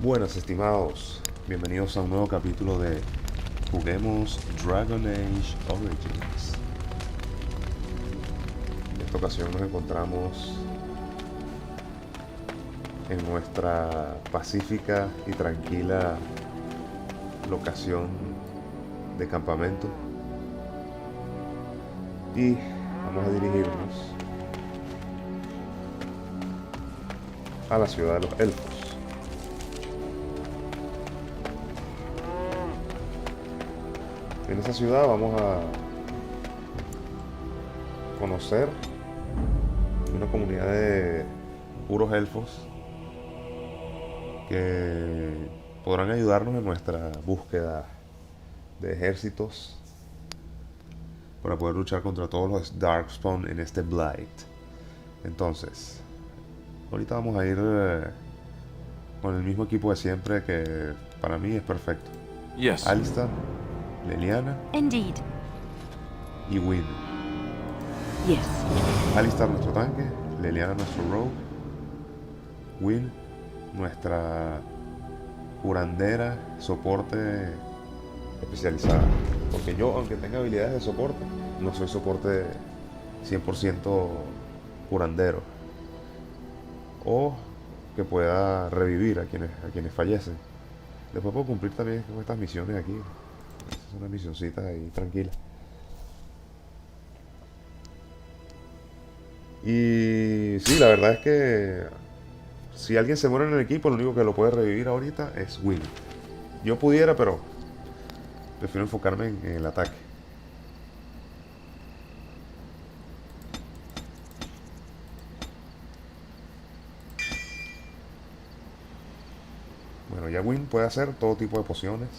Buenas estimados, bienvenidos a un nuevo capítulo de Juguemos Dragon Age Origins. En esta ocasión nos encontramos en nuestra pacífica y tranquila locación de campamento y vamos a dirigirnos a la ciudad de los elfos. En esa ciudad vamos a conocer una comunidad de puros elfos que podrán ayudarnos en nuestra búsqueda de ejércitos para poder luchar contra todos los Darkspawn en este Blight. Entonces, ahorita vamos a ir con el mismo equipo de siempre, que para mí es perfecto. Yes. Alistair, Leliana Indeed. y Wynn. Yes. Alistair nuestro tanque, Leliana nuestro rogue, Wynn nuestra curandera, soporte especializada. Porque yo, aunque tenga habilidades de soporte, no soy soporte 100% curandero. O que pueda revivir a quienes fallecen. Después puedo cumplir también con estas misiones aquí. Es una misioncita ahí tranquila. Y sí, la verdad es que si alguien se muere en el equipo, lo único que lo puede revivir ahorita es Will. Yo pudiera, pero prefiero enfocarme en el ataque. Bueno, ya Win puede hacer todo tipo de pociones.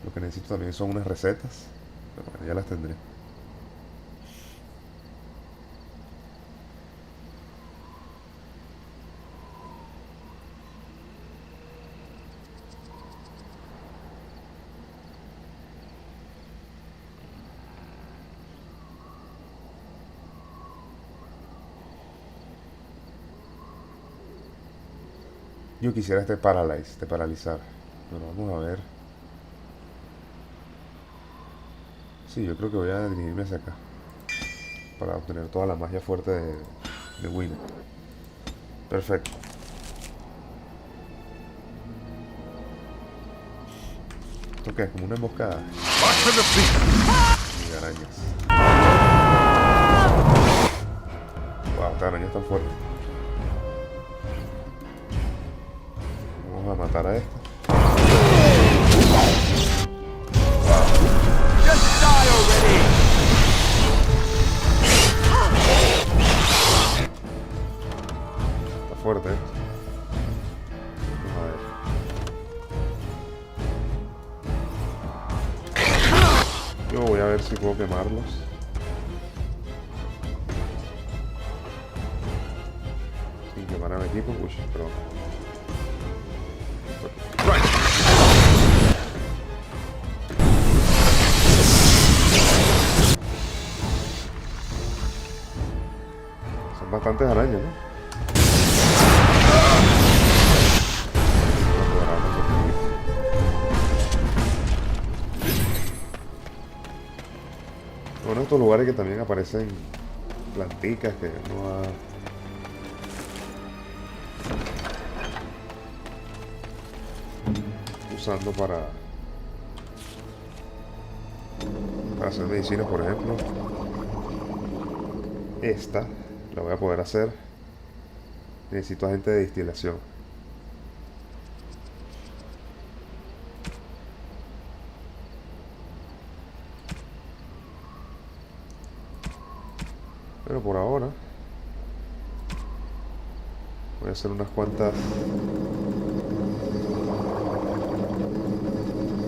Lo que necesito también son unas recetas, pero bueno, ya las tendré. Yo quisiera paralizar, pero vamos a ver. Sí, yo creo que voy a dirigirme hacia acá para obtener toda la magia fuerte de Win. Perfecto. ¿Esto qué es? Como una emboscada. Y arañas. Wow, esta araña es tan fuerte. Vamos a matar a esta. Está fuerte, ¿eh? Vamos a ver. Yo voy a ver si puedo quemarlos. Sin quemar a mi equipo. Uy, perdón. Son bastantes arañas, ¿no? Bueno, estos lugares que también aparecen planticas que uno va usando para hacer medicinas, por ejemplo. Esta la voy a poder hacer. Necesito agente de destilación. Pero por ahora voy a hacer unas cuantas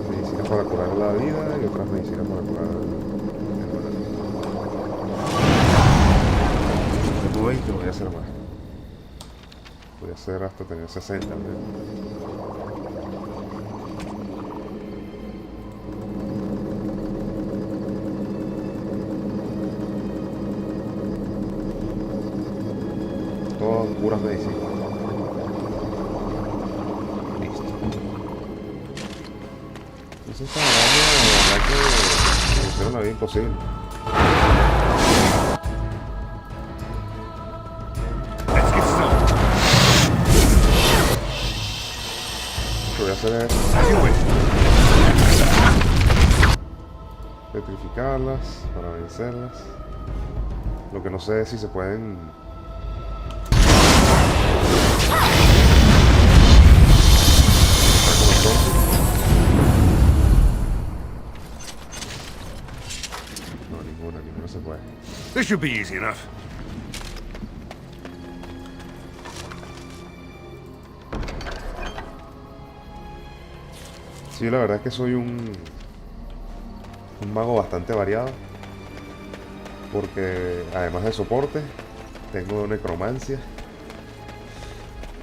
medicinas para curar la vida y otras medicinas para curar el tengo 20, voy a hacer más. Voy a hacer hasta tener 60 al menos. Todas puras medicinas. Listo. Entonces esta araña, de verdad que me hicieron la vida imposible. Lo que voy a hacer es petrificarlas para vencerlas. Lo que no sé es si se pueden... No, ninguna se puede. This should be easy enough. Sí, la verdad es que soy un mago bastante variado. Porque además de soporte, tengo necromancia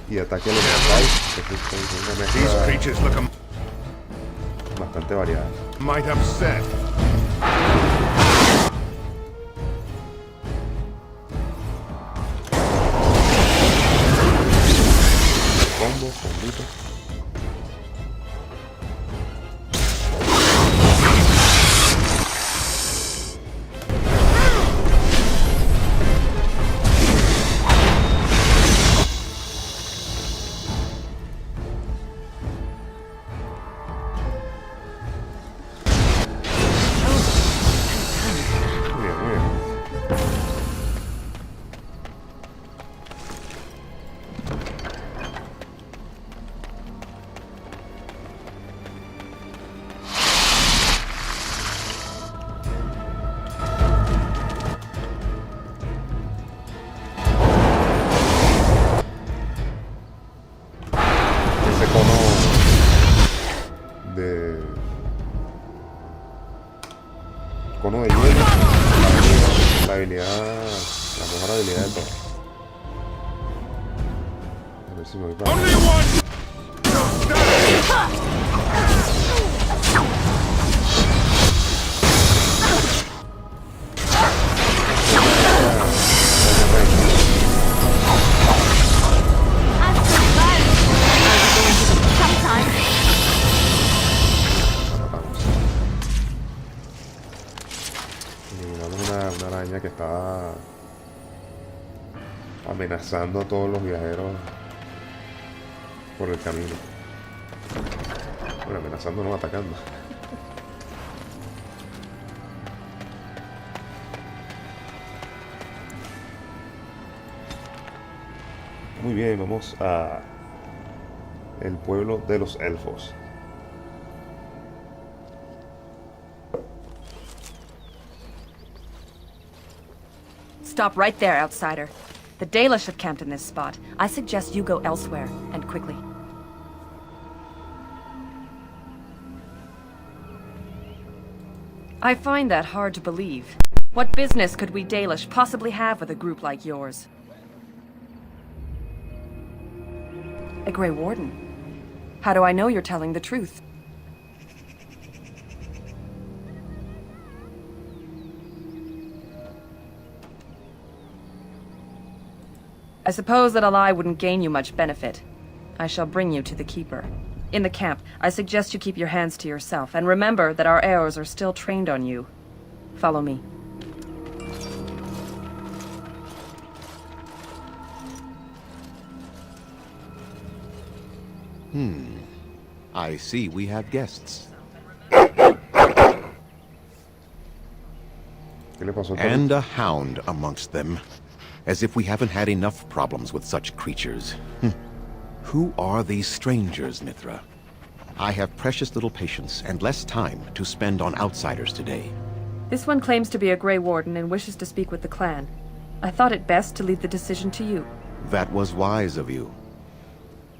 y ataque elemental. Es una These mezcla creatures look bastante variada. might upset. Combito. Muy bien. Ese cono de hielo, la habilidad, la mejor habilidad de todo. A ver si me voy para Only one. eliminamos una araña que estaba amenazando a todos los viajeros por el camino. Bueno, amenazando, no atacando. Muy bien, vamos a el pueblo de los elfos. Stop right there, outsider. The Dalish have camped in this spot. I suggest you go elsewhere, and quickly. I find that hard to believe. What business could we Dalish possibly have with a group like yours? A Grey Warden? How do I know you're telling the truth? I suppose that a lie wouldn't gain you much benefit. I shall bring you to the Keeper. In the camp, I suggest you keep your hands to yourself, and remember that our arrows are still trained on you. Follow me. I see we have guests. ¿Qué le pasó a Tony? And a hound amongst them. As if we haven't had enough problems with such creatures. Who are these strangers, Mithra? I have precious little patience and less time to spend on outsiders today. This one claims to be a Grey Warden and wishes to speak with the clan. I thought it best to leave the decision to you. That was wise of you.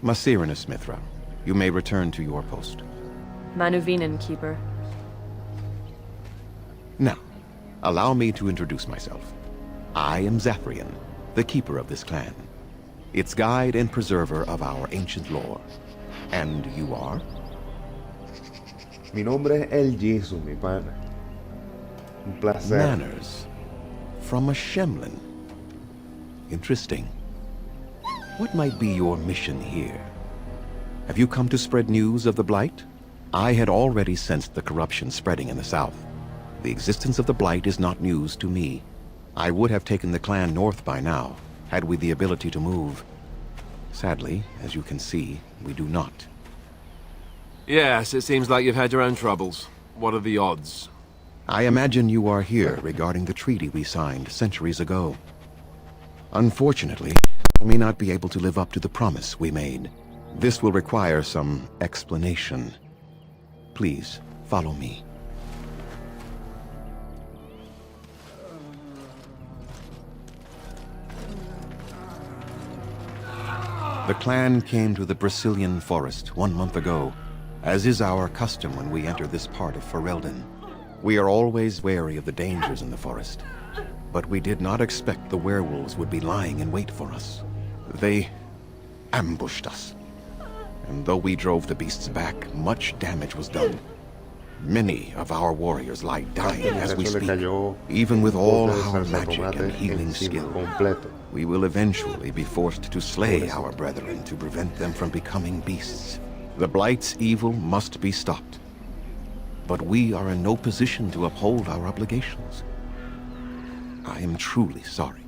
Masirinus, Mithra, you may return to your post. Manuvinen, Keeper. Now, allow me to introduce myself. I am Zathrian, the keeper of this clan, its guide and preserver of our ancient lore. And you are? Mi nombre es El Jisoo, mi pana. Un placer. Manners. From a Shemlin. Interesting. What might be your mission here? Have you come to spread news of the Blight? I had already sensed the corruption spreading in the south. The existence of the Blight is not news to me. I would have taken the clan north by now, had we the ability to move. Sadly, as you can see, we do not. Yes, it seems like you've had your own troubles. What are the odds? I imagine you are here regarding the treaty we signed centuries ago. Unfortunately, I may not be able to live up to the promise we made. This will require some explanation. Please, follow me. The clan came to the Brazilian forest 1 month ago, as is our custom when we enter this part of Ferelden. We are always wary of the dangers in the forest, but we did not expect the werewolves would be lying in wait for us. They ambushed us, and though we drove the beasts back, much damage was done. Many of our warriors lie dying as we speak. Even with all our magic and healing skill, we will eventually be forced to slay our brethren to prevent them from becoming beasts. The Blight's evil must be stopped. But we are in no position to uphold our obligations. I am truly sorry.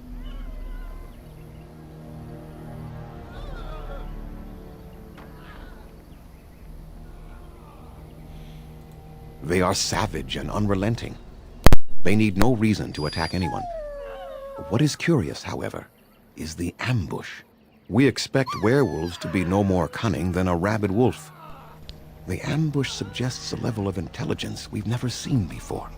They are savage and unrelenting. They need no reason to attack anyone. What is curious, however, is the ambush. We expect werewolves to be no more cunning than a rabid wolf. The ambush suggests a level of intelligence we've never seen before.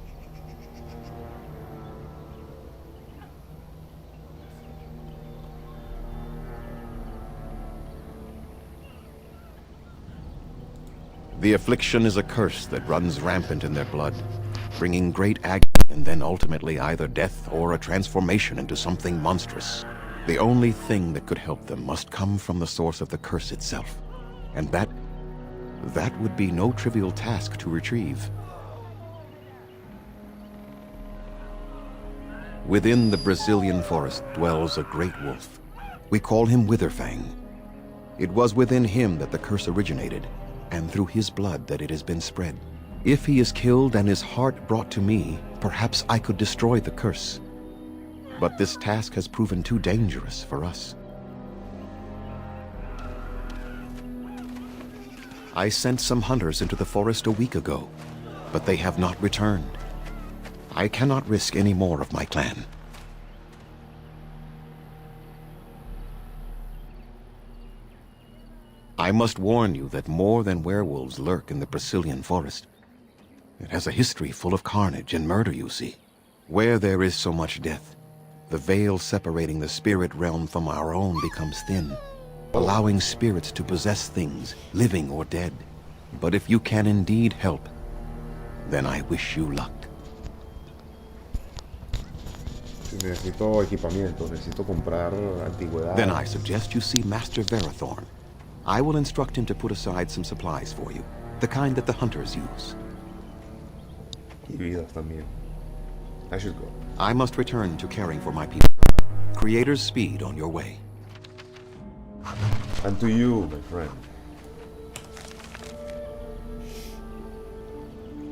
The affliction is a curse that runs rampant in their blood, bringing great agony and then ultimately either death or a transformation into something monstrous. The only thing that could help them must come from the source of the curse itself, and that would be no trivial task to retrieve. Within the Brazilian forest dwells a great wolf. We call him Witherfang. It was within him that the curse originated, and through his blood that it has been spread. If he is killed and his heart brought to me, perhaps I could destroy the curse. But this task has proven too dangerous for us. I sent some hunters into the forest a week ago, but they have not returned. I cannot risk any more of my clan. I must warn you that more than werewolves lurk in the Brazilian forest. It has a history full of carnage and murder, you see. Where there is so much death, the veil separating the spirit realm from our own becomes thin, allowing spirits to possess things, living or dead. But if you can indeed help, then I wish you luck. Necesito equipamiento, necesito comprar antigüedad. Then I suggest you see Master Verathorn. I will instruct him to put aside some supplies for you, the kind that the hunters use. Y vidas también. I should go. I must return to caring for my people. Creator's speed on your way. And to you, my friend.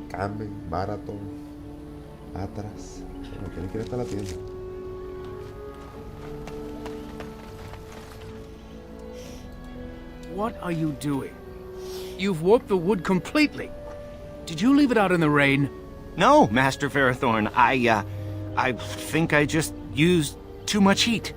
Camben, Marathon, Atras. Bueno, ¿quién quiere estar la tienda? What are you doing? You've warped the wood completely. Did you leave it out in the rain? No, Master Verathorn. I think I just used too much heat.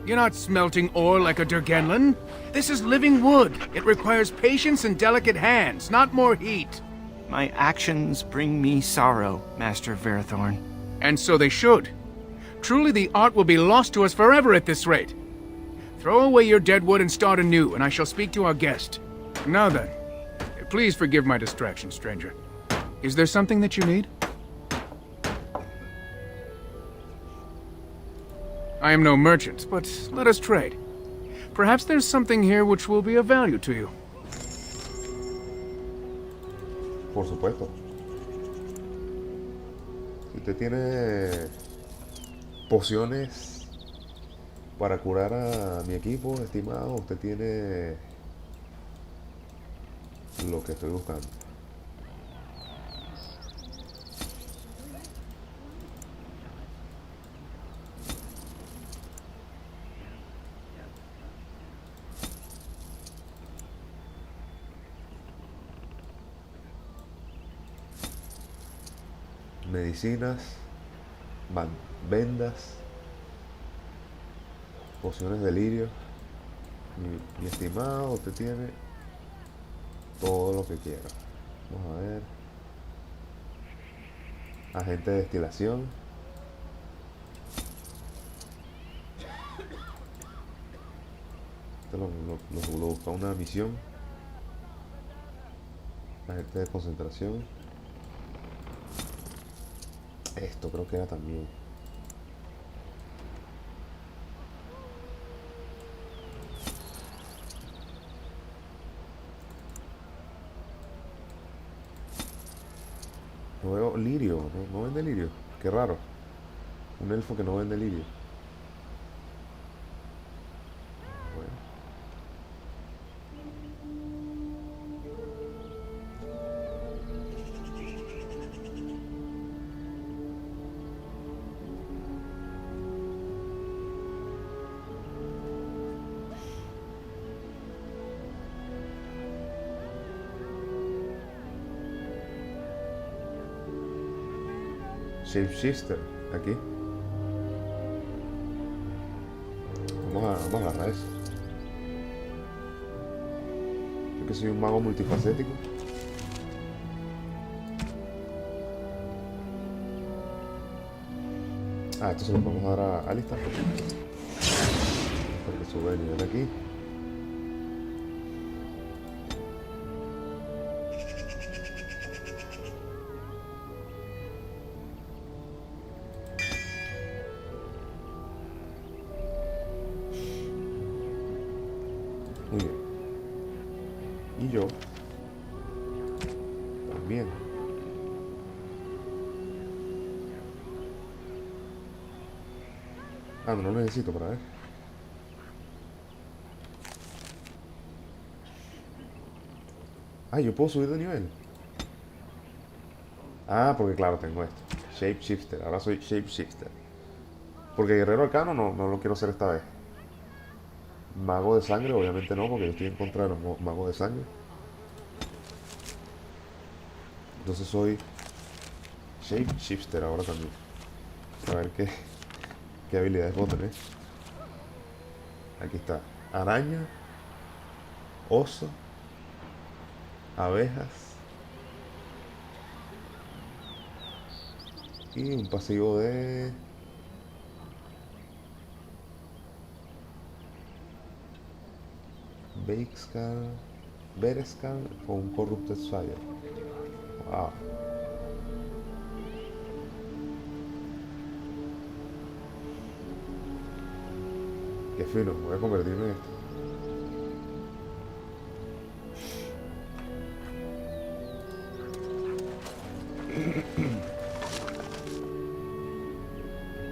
You're not smelting ore like a Durgenlin. This is living wood. It requires patience and delicate hands, not more heat. My actions bring me sorrow, Master Verathorn. And so they should. Truly the art will be lost to us forever at this rate. Throw away your dead wood and start anew, and I shall speak to our guest. Now then, please forgive my distraction, stranger. Is there something that you need? I am no merchant, but let us trade. Perhaps there's something here which will be of value to you. Por supuesto. Si usted tiene pociones Para curar a mi equipo, estimado, usted tiene lo que estoy buscando. Medicinas, vendas, pociones de delirio. Mi estimado, usted tiene todo lo que quiera. Vamos a ver. Agente de destilación. Esto lo busca una misión. Agente de concentración. Esto creo que era también. No veo lirio, no vende lirio. Qué raro. Un elfo que no vende lirio. Bueno. Shapeshifter, aquí. Vamos a agarrar eso. Yo que soy un mago multifacético. Esto se lo vamos a dar a Alistar. Porque sube el nivel aquí. Muy bien. Y yo también. No lo necesito para ver. Yo puedo subir de nivel. Porque claro, tengo esto. Shapeshifter. Ahora soy Shapeshifter. Porque guerrero arcano no lo quiero hacer esta vez. Mago de sangre, obviamente no, porque yo estoy en contra de los magos de sangre. Entonces soy Shapeshifter ahora también. A ver qué habilidades puedo tener. Aquí está. Araña. Oso. Abejas. Y un pasivo de... Berescan o un Corrupted Fire. Wow. Qué fino, voy a convertirme en esto.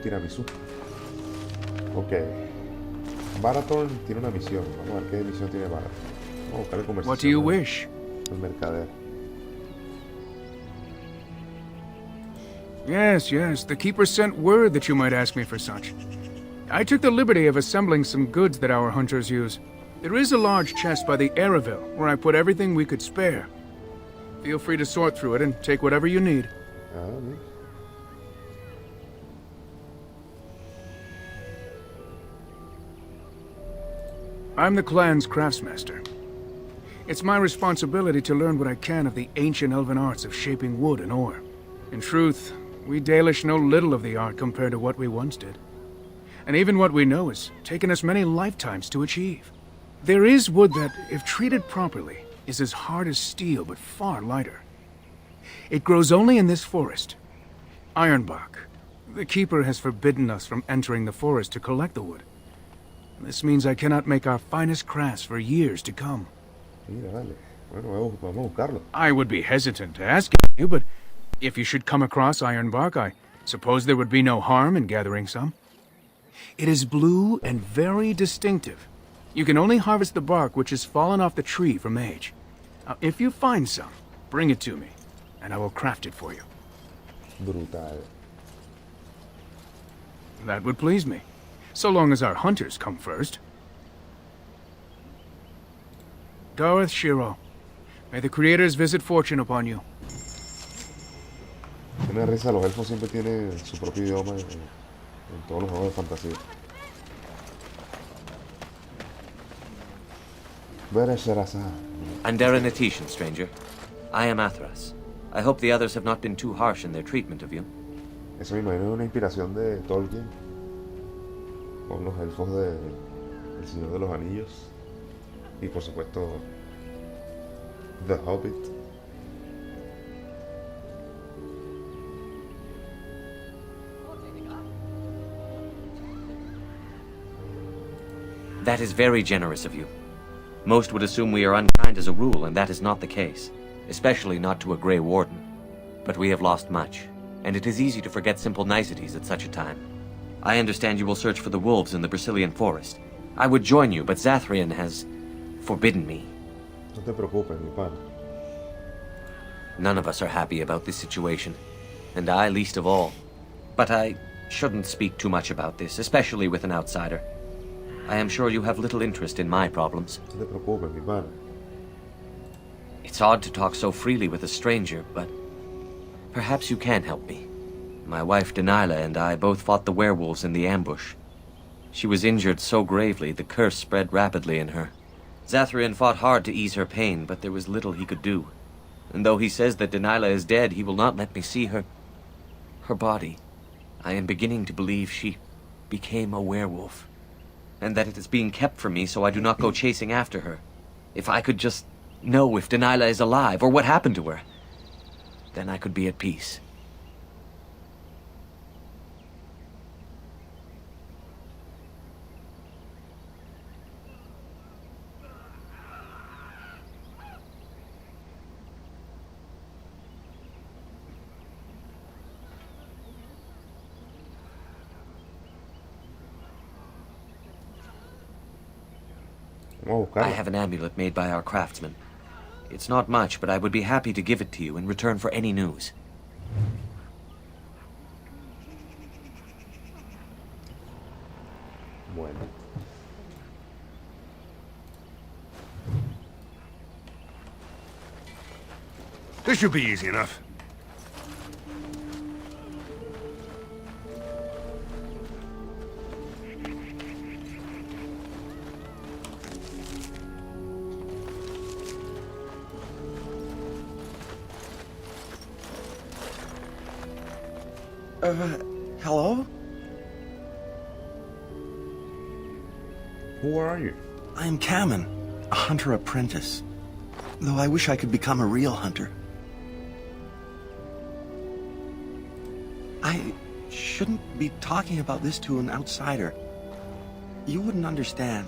Tiramisú. Ok. Barathorn tiene una misión. Vamos a ver qué misión tiene Barathorn. Vamos a buscar el conversación. What do you wish? El mercader. Yes, the Keeper sent word that you might ask me for such. I took the liberty of assembling some goods that our hunters use. There is a large chest by the Araville, where I put everything we could spare. Feel free to sort through it and take whatever you need. Bien. I'm the clan's craftsmaster. It's my responsibility to learn what I can of the ancient elven arts of shaping wood and ore. In truth, we Dalish know little of the art compared to what we once did. And even what we know has taken us many lifetimes to achieve. There is wood that, if treated properly, is as hard as steel but far lighter. It grows only in this forest. Ironbark. The Keeper has forbidden us from entering the forest to collect the wood. This means I cannot make our finest crafts for years to come. Mira, dale. Bueno, vamos a buscarlo. I would be hesitant to ask you, but if you should come across Ironbark, I suppose there would be no harm in gathering some. It is blue and very distinctive. You can only harvest the bark which has fallen off the tree from age. Now, if you find some, bring it to me, and I will craft it for you. Brutal. That would please me, so long as our hunters come first. Gareth Shiro, may the creators visit fortune upon you. Tiene risa, los elfos siempre tienen su propio idioma en todos los juegos de fantasía. Where is Sharasa? I'm Darren Atishan, stranger. I am Athras. I hope the others have not been too harsh in their treatment of you. Eso me imagino es una inspiración de Tolkien con los elfos de El Señor de los Anillos y por supuesto The Hobbit. That is very generous of you. Most would assume we are unkind as a rule, and that is not the case, especially not to a Grey Warden. But we have lost much, and it is easy to forget simple niceties at such a time. I understand you will search for the wolves in the Brazilian forest. I would join you, but Zathrian has forbidden me. No te preocupes, mi pana. None of us are happy about this situation, and I least of all. But I shouldn't speak too much about this, especially with an outsider. I am sure you have little interest in my problems. No te preocupes, mi pana. It's odd to talk so freely with a stranger, but perhaps you can help me. My wife Denilah and I both fought the werewolves in the ambush. She was injured so gravely, the curse spread rapidly in her. Zathrian fought hard to ease her pain, but there was little he could do. And though he says that Denilah is dead, he will not let me see her body. I am beginning to believe she became a werewolf, and that it is being kept from me so I do not go chasing after her. If I could just know if Denilah is alive, or what happened to her, then I could be at peace. Vamos a I buscarla. have an amulet made by our craftsman. It's not much, but I would be happy to give it to you in return for any news. Bueno. This should be easy enough. Hello? Who are you? I am Kamen, a hunter apprentice. Though I wish I could become a real hunter. I shouldn't be talking about this to an outsider. You wouldn't understand.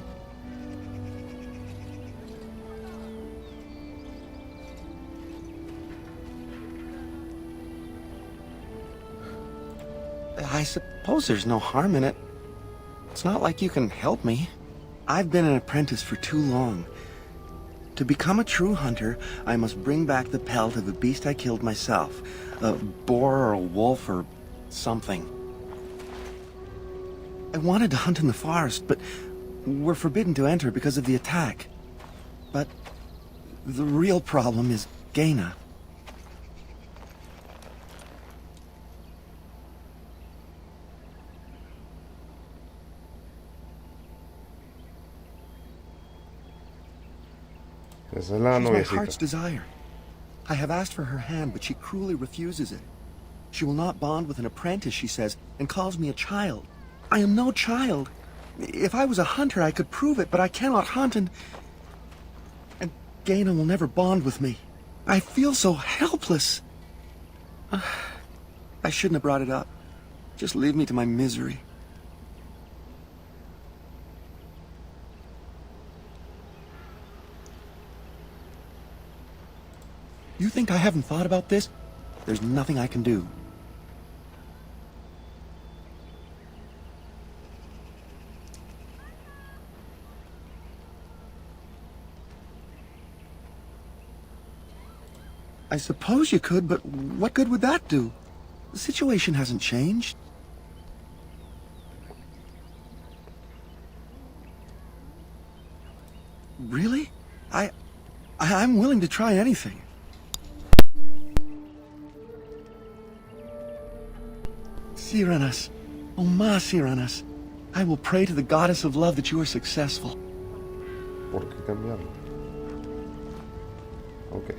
I suppose there's no harm in it. It's not like you can help me. I've been an apprentice for too long. To become a true hunter, I must bring back the pelt of a beast I killed myself. A boar or a wolf or something. I wanted to hunt in the forest, but we're forbidden to enter because of the attack. But the real problem is Gaina. Esa es la She's my heart's noviecita. desire. I have asked for her hand, but she cruelly refuses it. She will not bond with an apprentice, she says, and calls me a child. I am no child. If I was a hunter, I could prove it, but I cannot hunt, and Gaina will never bond with me. I feel so helpless. I shouldn't have brought it up. Just leave me to my misery. You think I haven't thought about this? There's nothing I can do. I suppose you could, but what good would that do? The situation hasn't changed. Really? I'm willing to try anything. Sirenas. Oh, ma Sirenas. I will pray to the goddess of love that you are successful. ¿Por qué cambiarlo? Ok.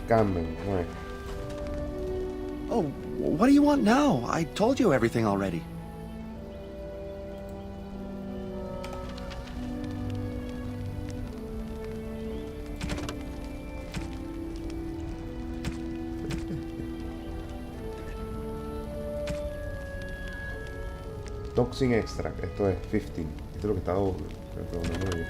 Cambien, bueno. Oh, what do you want now? I told you everything already. Toxin Extract, esto es 15. Esto es lo que estaba preguntando yo.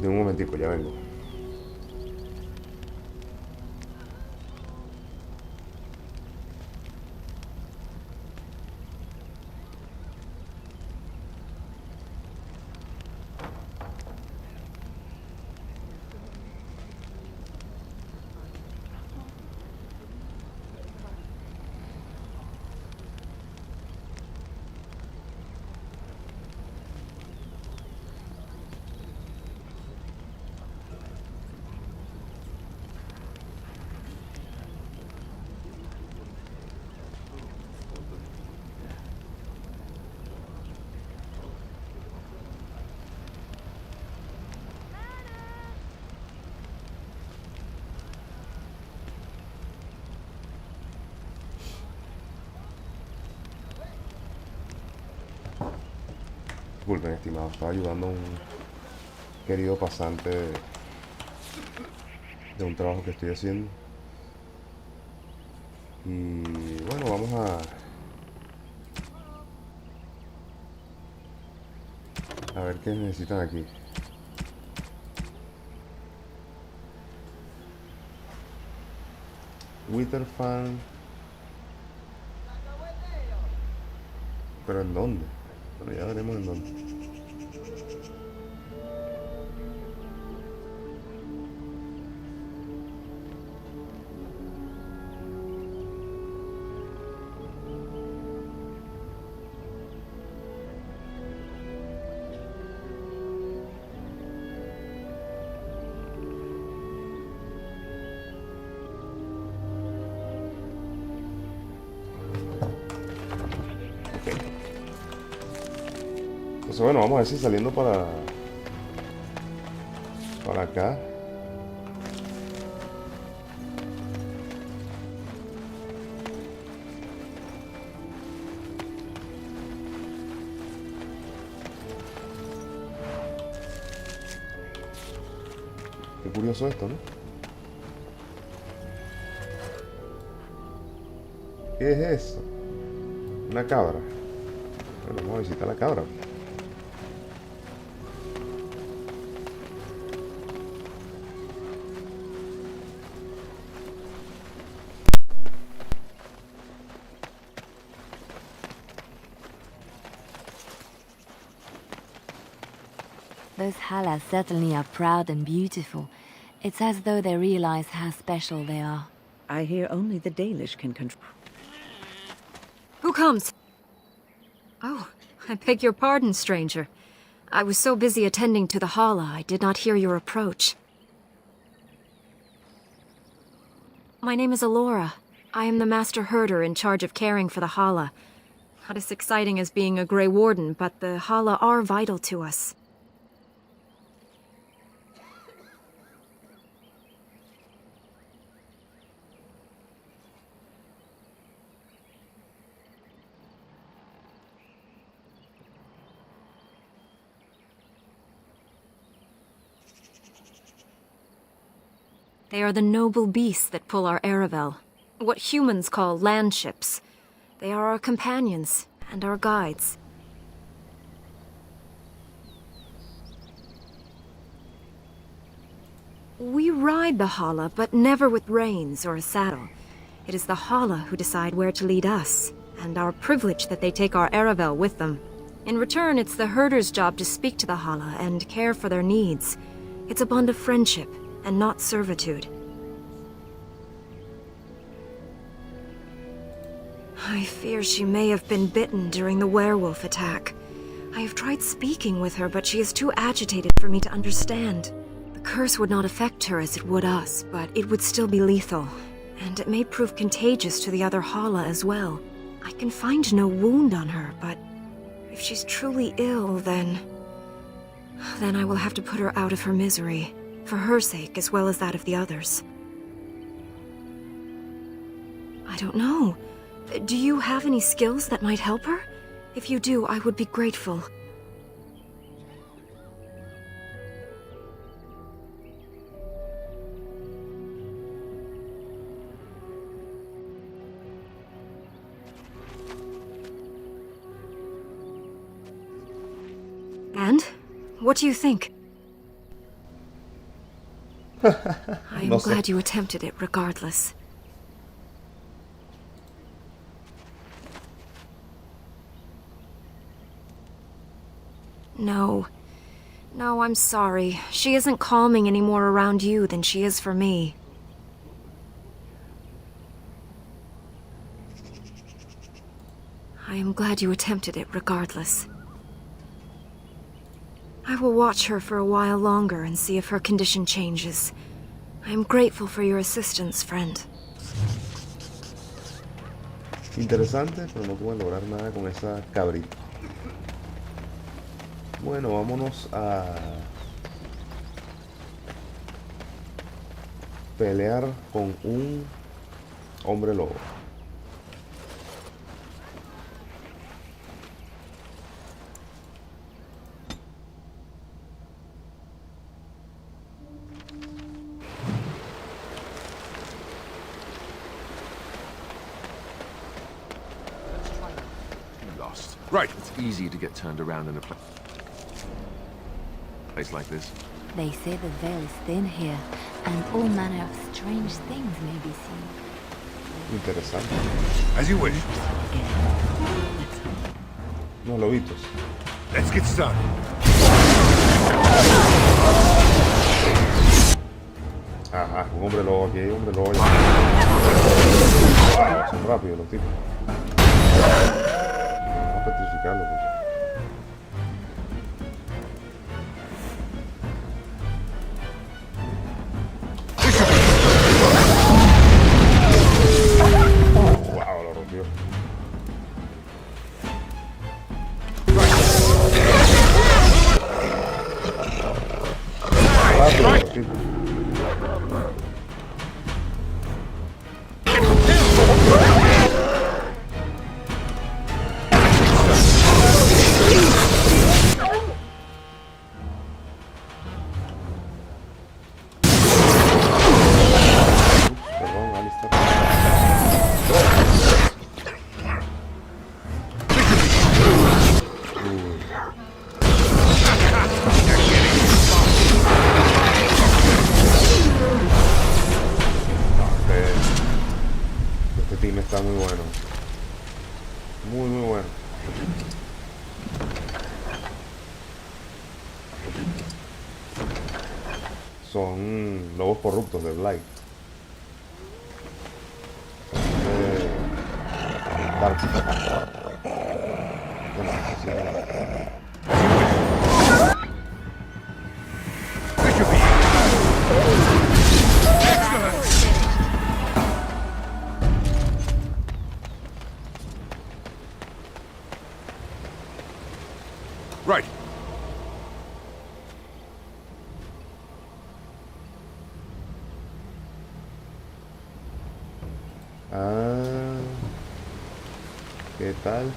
De un momentico, ya vengo. Disculpen, estimado, estaba ayudando a un querido pasante de un trabajo que estoy haciendo. Y bueno, vamos a ver qué necesitan aquí. Witherfan. ¿Pero en dónde? Bueno, ya veremos en dónde. Entonces bueno, vamos a ver si saliendo para acá. Qué curioso esto, ¿no? ¿Qué es eso? Una cabra. Bueno, vamos a visitar la cabra. Those Halas certainly are proud and beautiful. It's as though they realize how special they are. I hear only the Dalish can control. Who comes? Oh, I beg your pardon, stranger. I was so busy attending to the Hala, I did not hear your approach. My name is Alora. I am the Master Herder in charge of caring for the Hala. Not as exciting as being a Grey Warden, but the Hala are vital to us. They are the noble beasts that pull our Aravel. What humans call land ships. They are our companions, and our guides. We ride the Hala, but never with reins or a saddle. It is the Hala who decide where to lead us, and our privilege that they take our Aravel with them. In return, it's the herder's job to speak to the Hala and care for their needs. It's a bond of friendship, and not servitude. I fear she may have been bitten during the werewolf attack. I have tried speaking with her, but she is too agitated for me to understand. The curse would not affect her as it would us, but it would still be lethal. And it may prove contagious to the other Hala as well. I can find no wound on her, but if she's truly ill, then I will have to put her out of her misery, for her sake as well as that of the others. I don't know. Do you have any skills that might help her? If you do, I would be grateful. And? What do you think? I am glad you attempted it regardless. No. No, I'm sorry. She isn't calming any more around you than she is for me. I am glad you attempted it regardless. I will watch her for a while longer and see if her condition changes. I am grateful for your assistance, friend. Interesante, pero no pude lograr nada con esa cabrita. Bueno, vámonos a pelear con un hombre lobo. Right. It's easy to get turned around in a place like this. They say the veil is thin here, and all manner of strange things may be seen. Interesante. As you wish. Unos lobitos. Let's get started. Ajá, un hombre lobo aquí, hay un hombre lobo allá. Wow, son rápidos los tipos. Vamos a petrificarlo. Wow, lo rompió. Rápido, los tipos. Está muy bueno. Muy, muy bueno. Son lobos corruptos de Blight. Dark. Right. Ah, ¿qué tal?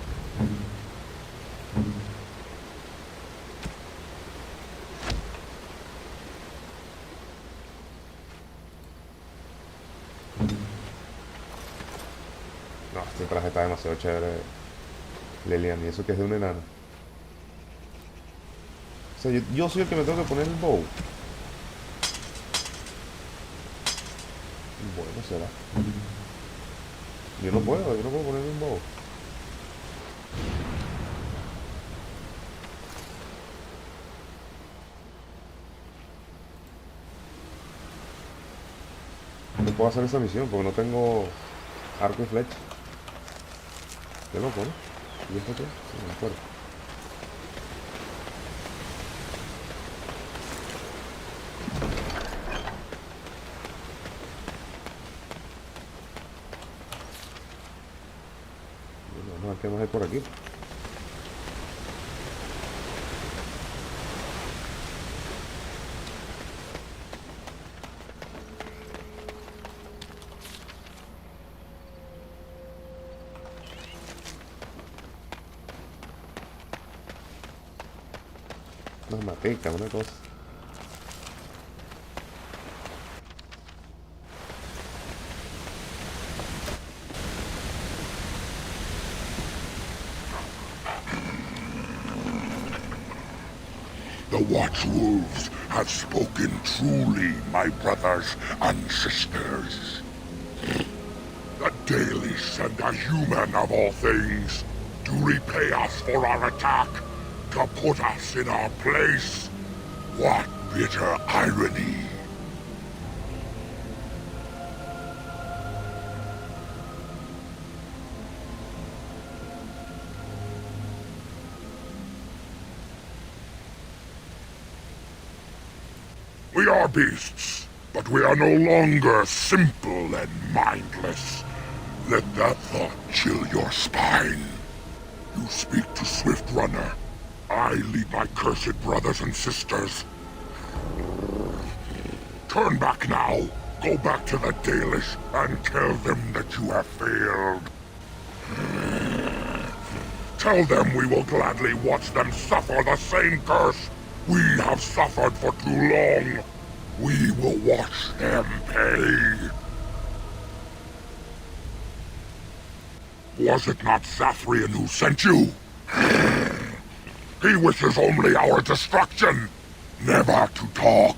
No, este traje está demasiado chévere. Lelian, y eso que es de una enana. O sea, yo soy el que me tengo que poner el bow. Bueno, será. Yo no puedo poner un bow. No puedo hacer esa misión porque no tengo arco y flecha. Qué loco, ¿no? ¿Y esto qué? No me acuerdo. Vamos a ver qué más hay por aquí. Una mateca, una cosa. The Watchwolves have spoken truly, my brothers and sisters. The Dalish and the human of all things, to repay us for our attack, to put us in our place. What bitter irony. We are beasts, but we are no longer simple and mindless. Let that thought chill your spine. You speak to Swift Runner. I lead my cursed brothers and sisters. Turn back now. Go back to the Dalish and tell them that you have failed. Tell them we will gladly watch them suffer the same curse we have suffered for too long. We will watch them pay. Was it not Sathrian who sent you? He wishes only our destruction, never to talk.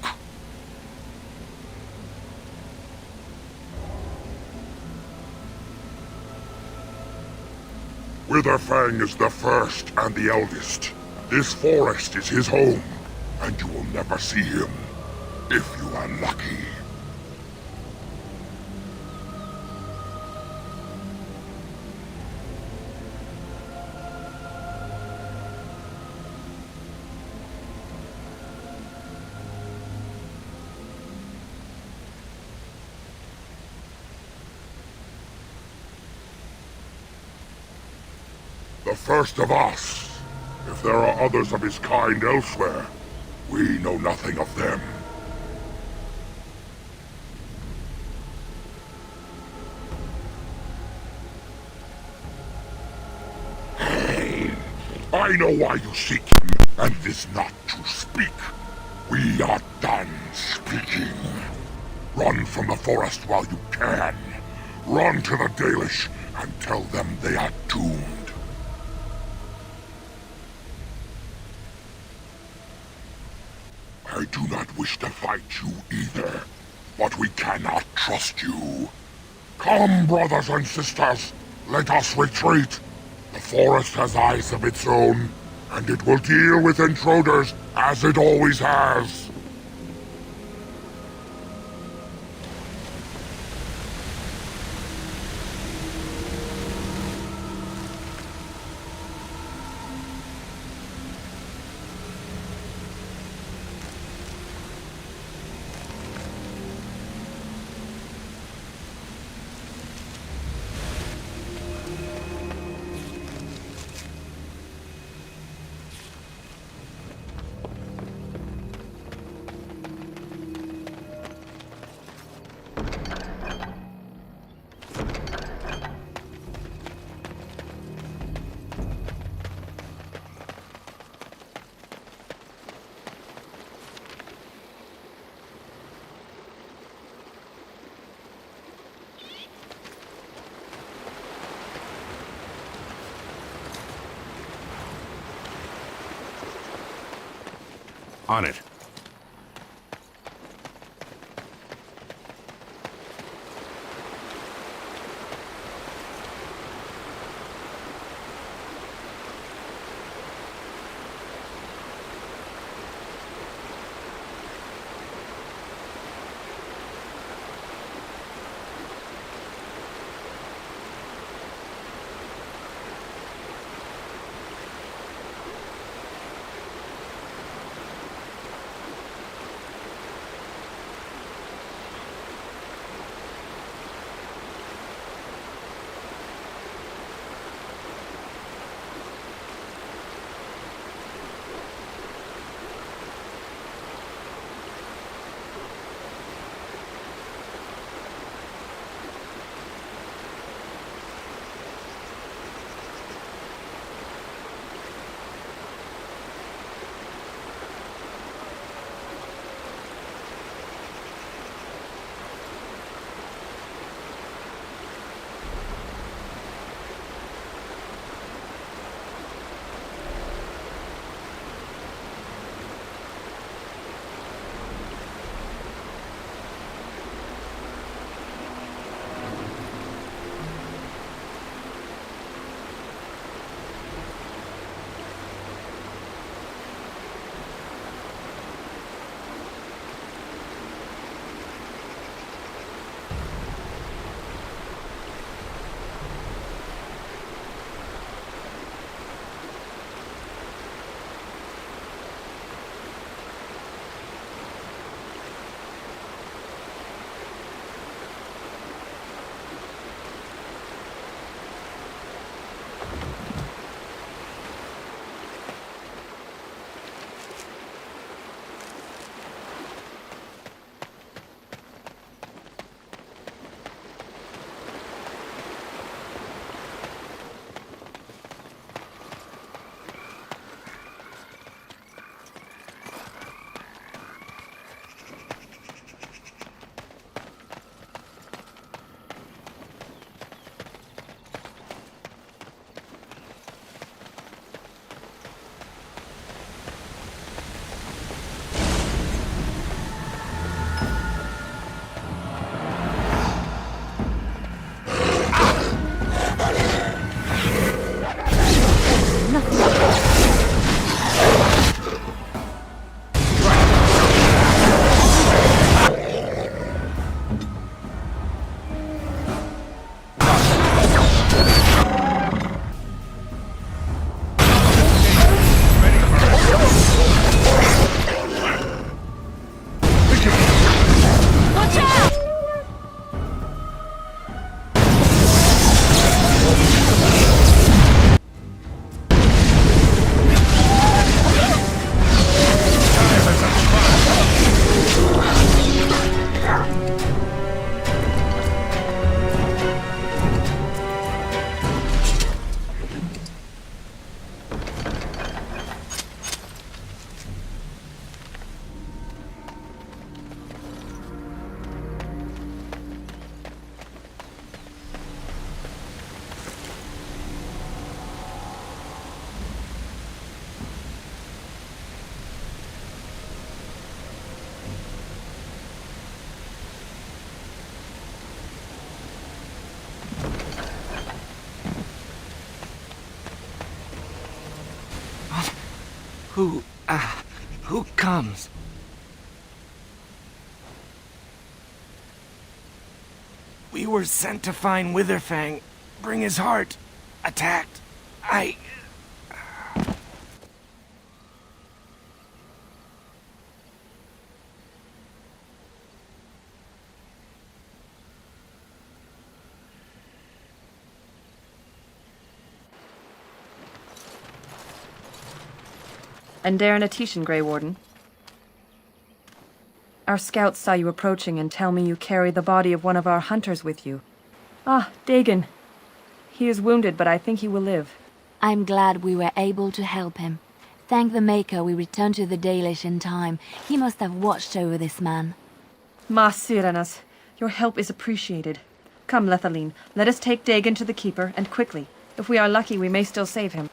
Witherfang is the first and the eldest. This forest is his home, and you will never see him, if you are lucky. The first of us. If there are others of his kind elsewhere, we know nothing of them. I know why you seek him, and it is not to speak. We are done speaking. Run from the forest while you can. Run to the Dalish and tell them they are doomed. I do not wish to fight you either, but we cannot trust you. Come, brothers and sisters, let us retreat. The forest has eyes of its own, and it will deal with intruders as it always has. On it. Who comes? We were sent to find Witherfang, bring his heart. Attacked. And Darren Atishan, Grey Warden. Our scouts saw you approaching and tell me you carry the body of one of our hunters with you. Ah, Dagon. He is wounded, but I think he will live. I'm glad we were able to help him. Thank the Maker we returned to the Dalish in time. He must have watched over this man. Ma Sirenas, your help is appreciated. Come, Lethaline, let us take Dagon to the Keeper, and quickly. If we are lucky, we may still save him.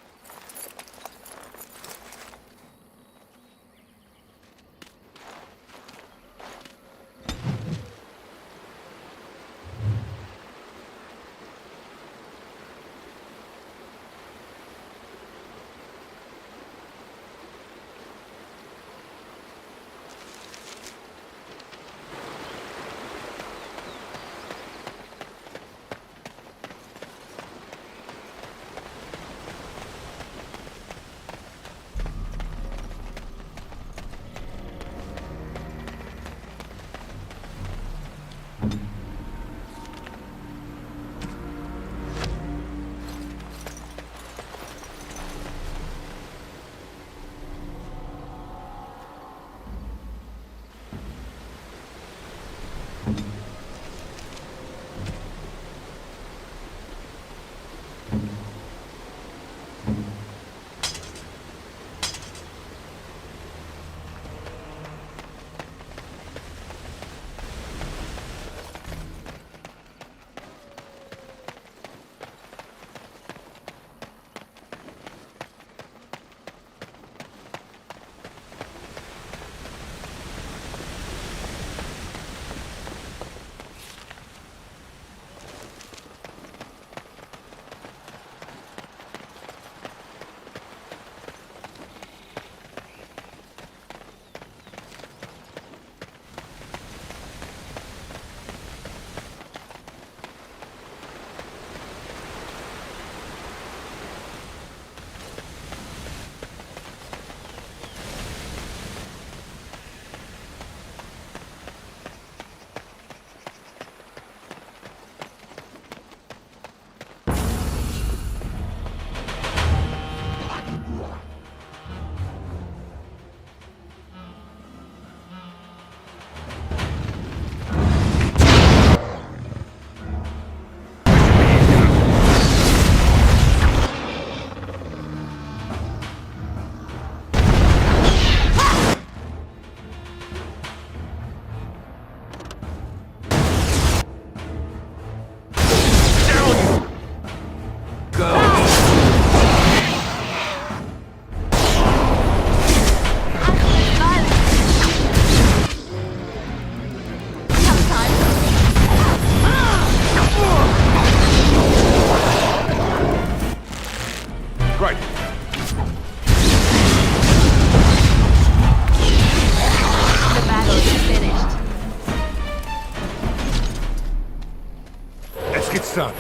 Son.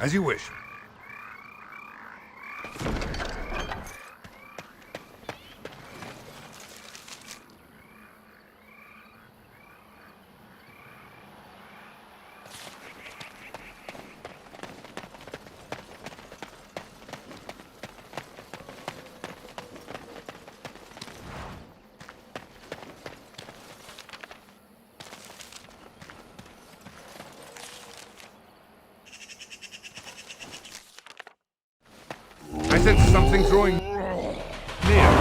As you wish. I sense something drawing near.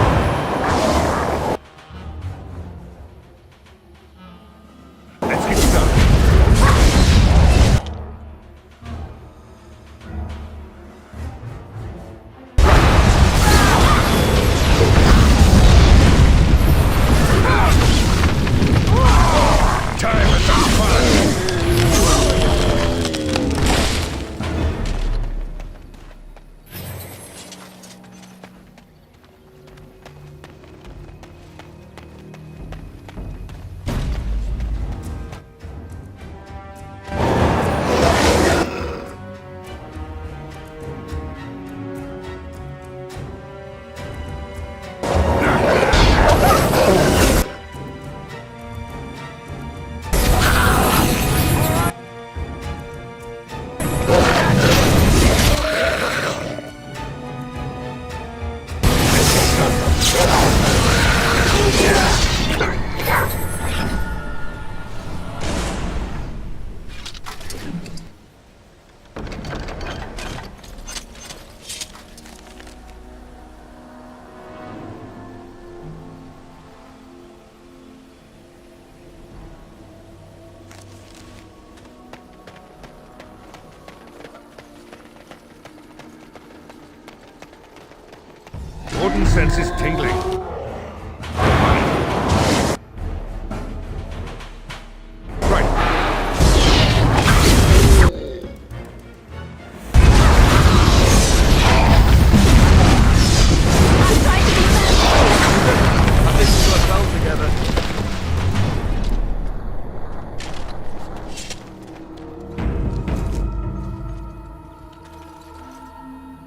northern senses tingling.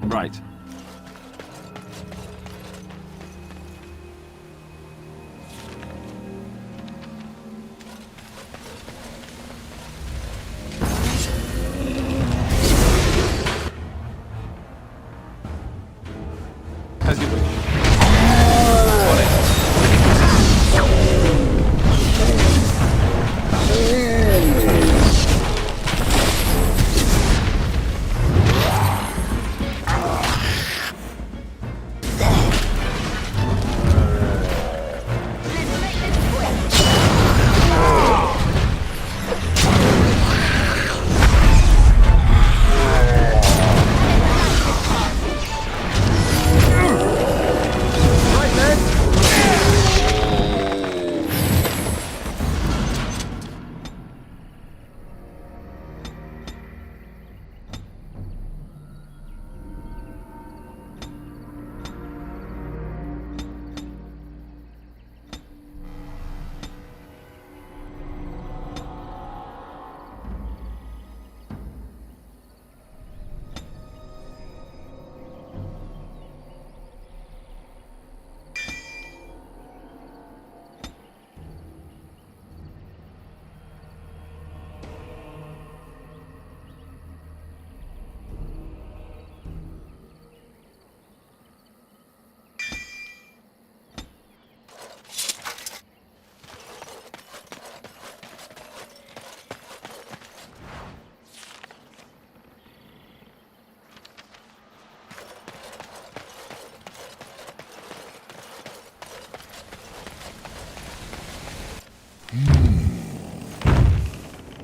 Right. As you wish.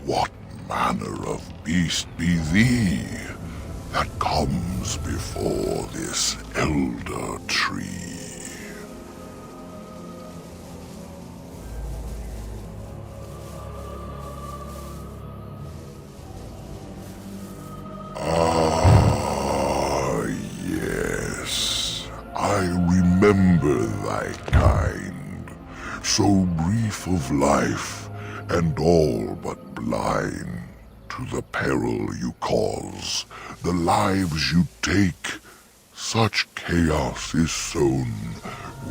What manner of beast be thee that comes before this elder tree? Ah, yes, I remember thy kind, so brief of life and all but blind to the peril you cause, the lives you take. Such chaos is sown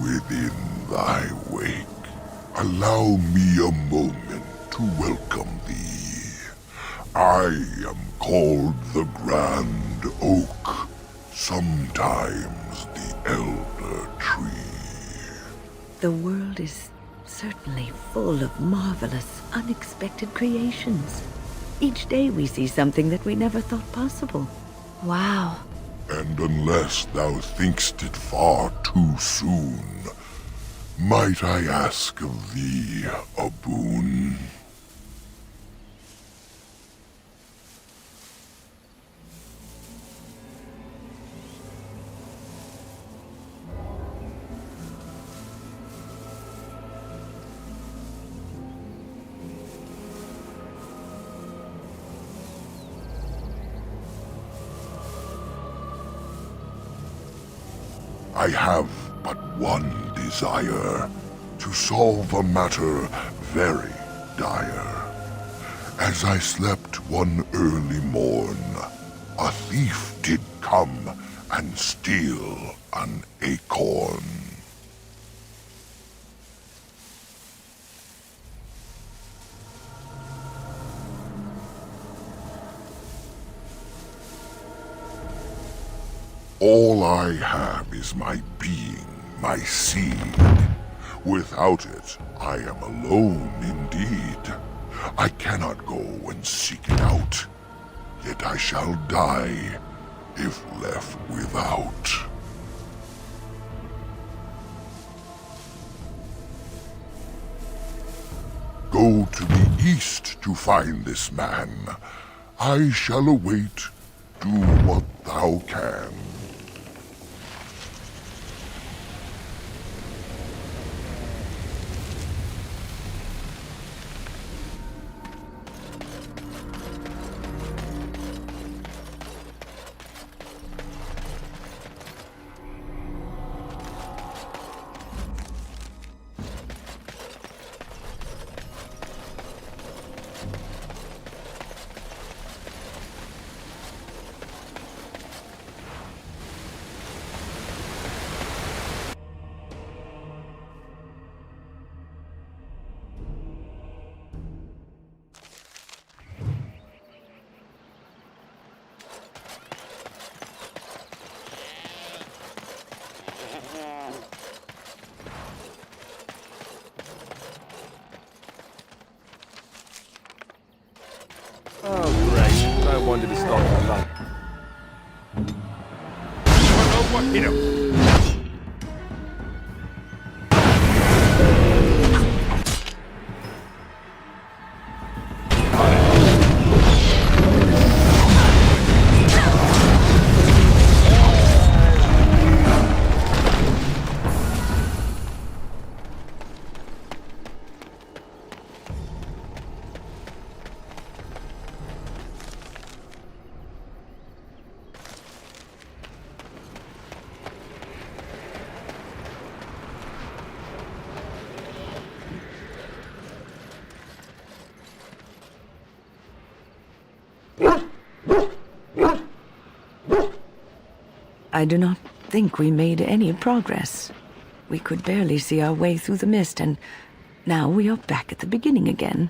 within thy wake. Allow me a moment to welcome thee. I am called the Grand Oak, sometimes the Elder Tree. The world is certainly full of marvelous, unexpected creations. Each day we see something that we never thought possible. Wow. And unless thou think'st it far too soon, might I ask of thee a boon? I have but one desire, to solve a matter very dire. As I slept one early morn, a thief did come and steal an acorn. All I have is my being, my seed. Without it, I am alone indeed. I cannot go and seek it out, yet I shall die if left without. Go to the east to find this man. I shall await. Do what thou can. don't want it to start for long. I do not think we made any progress. We could barely see our way through the mist, and now we are back at the beginning again.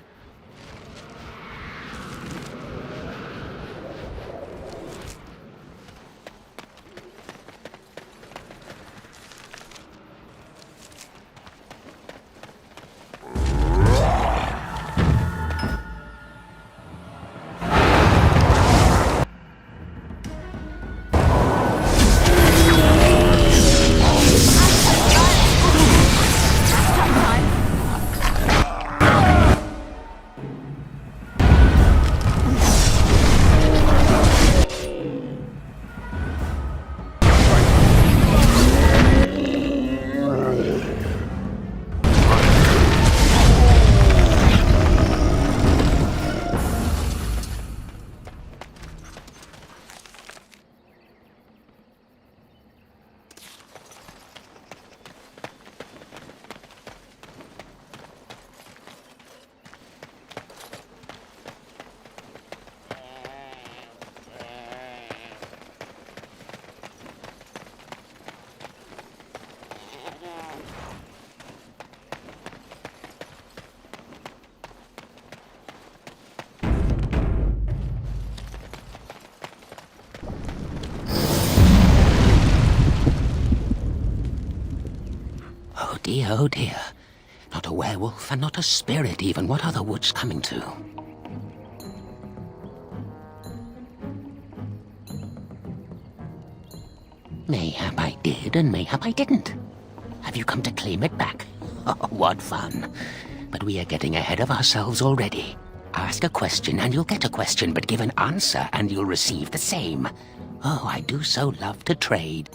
Oh dear. Not a werewolf, and not a spirit even. What are the woods coming to? Mayhap I did, and mayhap I didn't. Have you come to claim it back? Oh, what fun. But we are getting ahead of ourselves already. Ask a question and you'll get a question, but give an answer and you'll receive the same. Oh, I do so love to trade.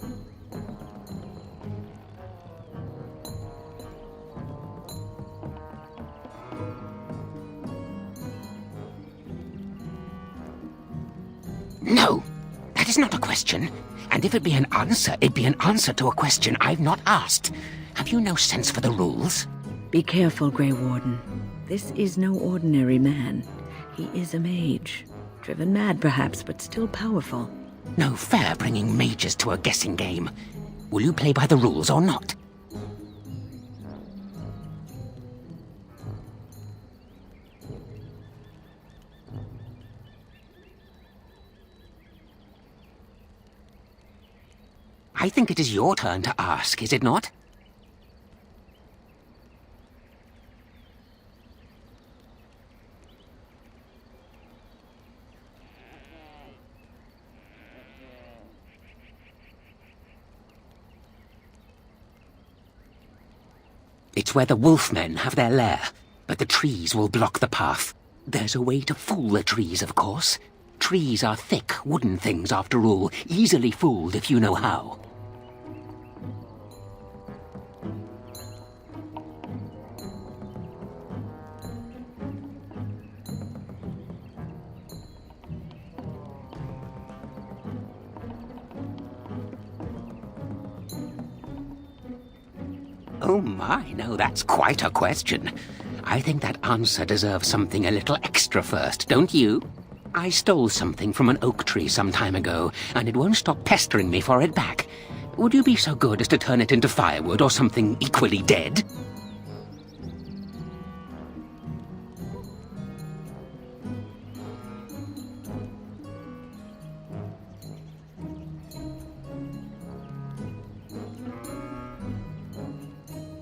No, that is not a question. And if it be an answer, it'd be an answer to a question I've not asked. Have you no sense for the rules? Be careful, Grey Warden. This is no ordinary man. He is a mage. Driven mad, perhaps, but still powerful. No fair bringing mages to a guessing game. Will you play by the rules or not? I think it is your turn to ask, is it not? It's where the wolfmen have their lair, but the trees will block the path. There's a way to fool the trees, of course. Trees are thick, wooden things, after all, easily fooled if you know how. Oh my, no, that's quite a question. I think that answer deserves something a little extra first, don't you? I stole something from an oak tree some time ago, and it won't stop pestering me for it back. Would you be so good as to turn it into firewood or something equally dead?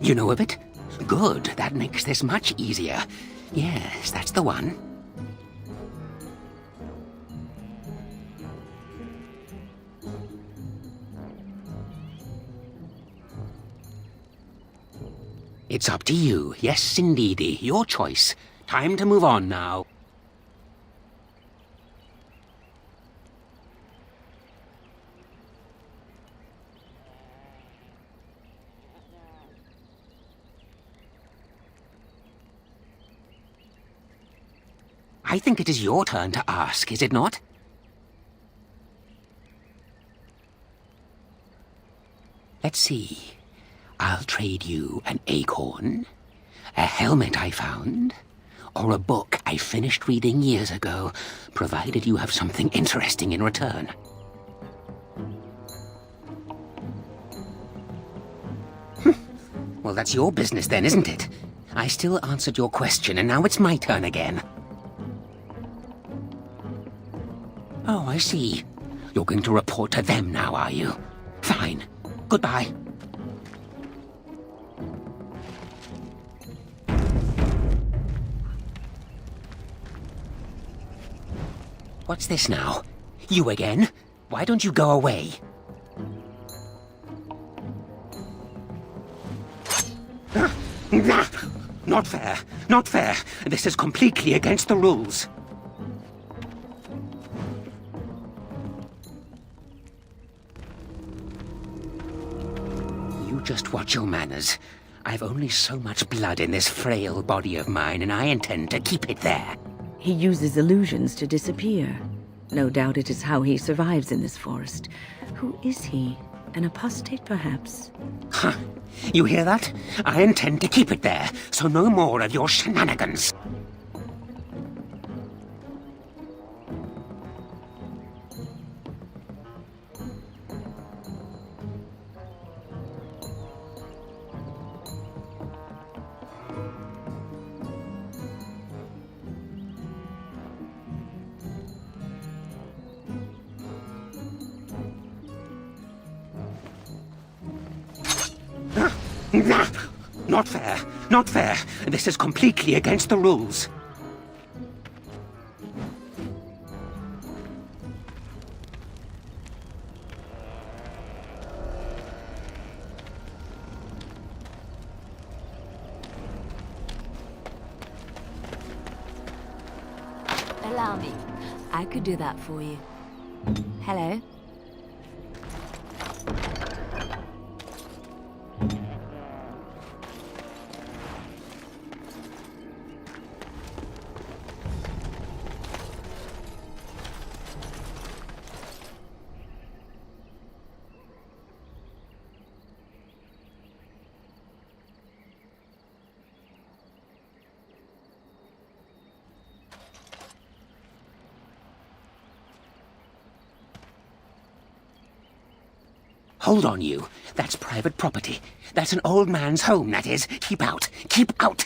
You know of it? Good, that makes this much easier. Yes, that's the one. It's up to you. Yes, indeedy. Your choice. Time to move on now. I think it is your turn to ask, is it not? Let's see. I'll trade you an acorn, a helmet I found, or a book I finished reading years ago, provided you have something interesting in return. Well, that's your business then, isn't it? I still answered your question, and now it's my turn again. Oh, I see. You're going to report to them now, are you? Fine. Goodbye. What's this now? You again? Why don't you go away? Not fair. Not fair. This is completely against the rules. You just watch your manners. I've only so much blood in this frail body of mine, and I intend to keep it there. He uses illusions to disappear. No doubt it is how he survives in this forest. Who is he? An apostate, perhaps? Huh. You hear that? I intend to keep it there, so no more of your shenanigans. Not fair. Not fair. This is completely against the rules. Allow me. I could do that for you. Hello? Hold on, you. That's private property. That's an old man's home, that is. Keep out. Keep out!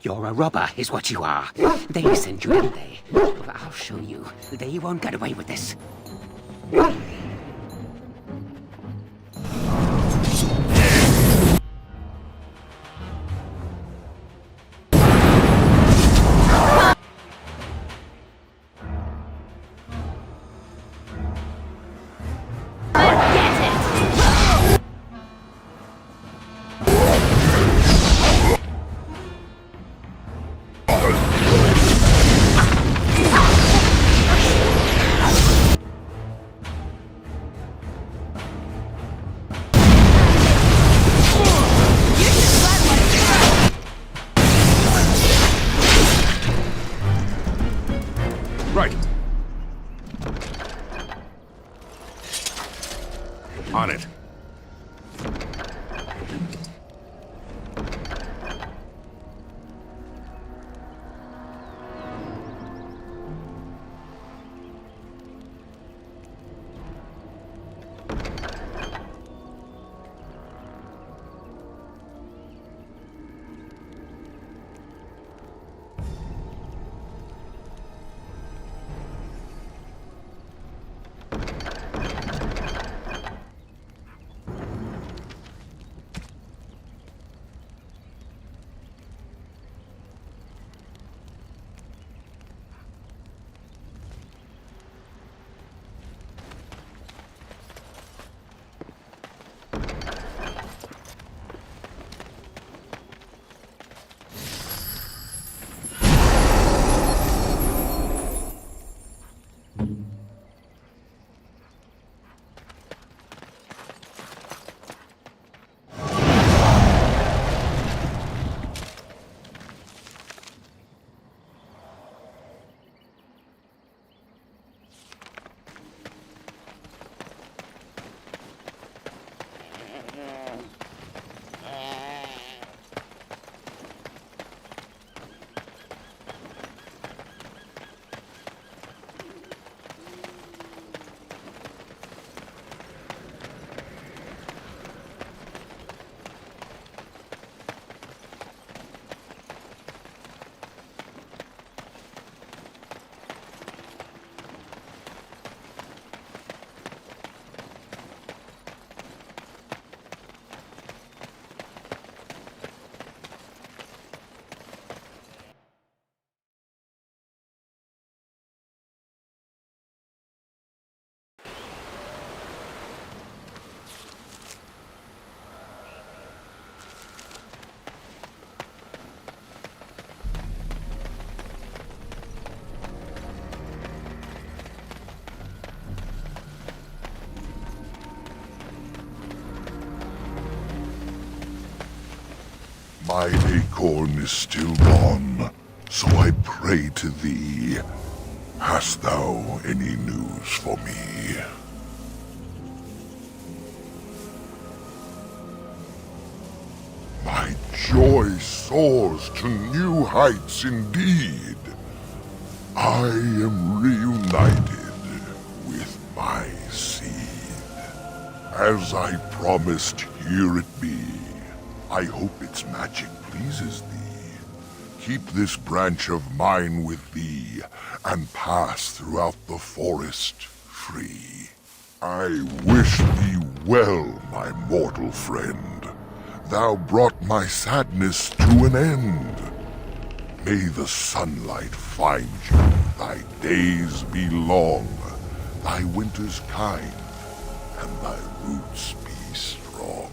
You're a robber, is what you are. They sent you, didn't they? Well, I'll show you. They won't get away with this. Right. On it. My acorn is still gone, so I pray to thee. Hast thou any news for me? My joy soars to new heights indeed. I am reunited with my seed. As I promised, here it be. I hope its magic pleases thee. Keep this branch of mine with thee, and pass throughout the forest free. I wish thee well, my mortal friend. Thou brought my sadness to an end. May the sunlight find you, thy days be long, thy winters kind, and thy roots be strong.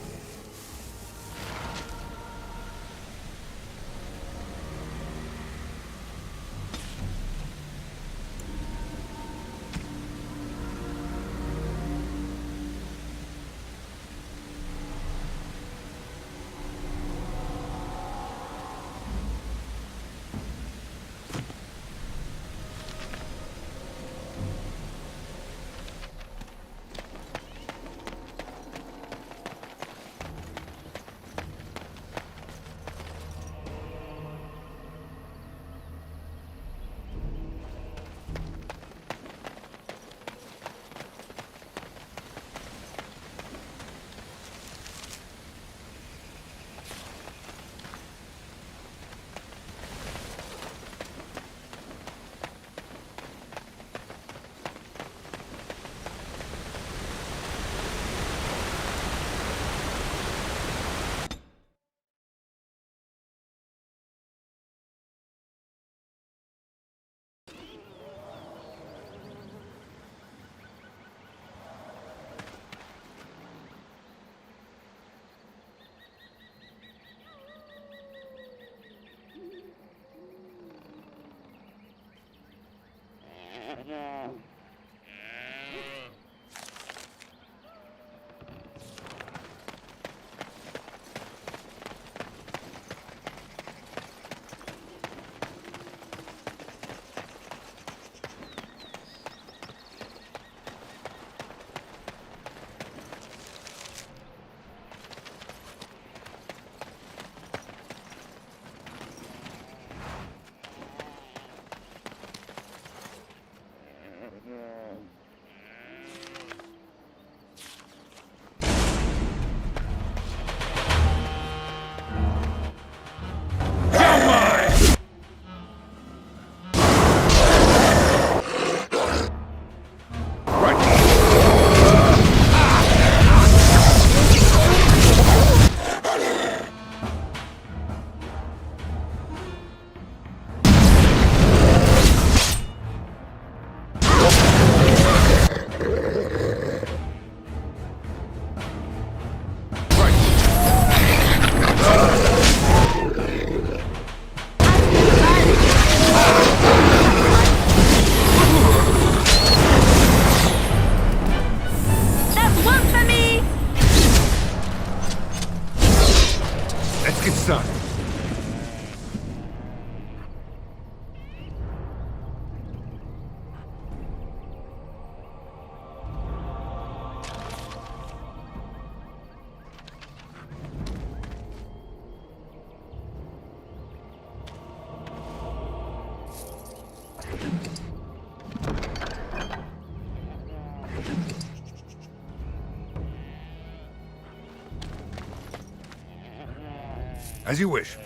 As you wish.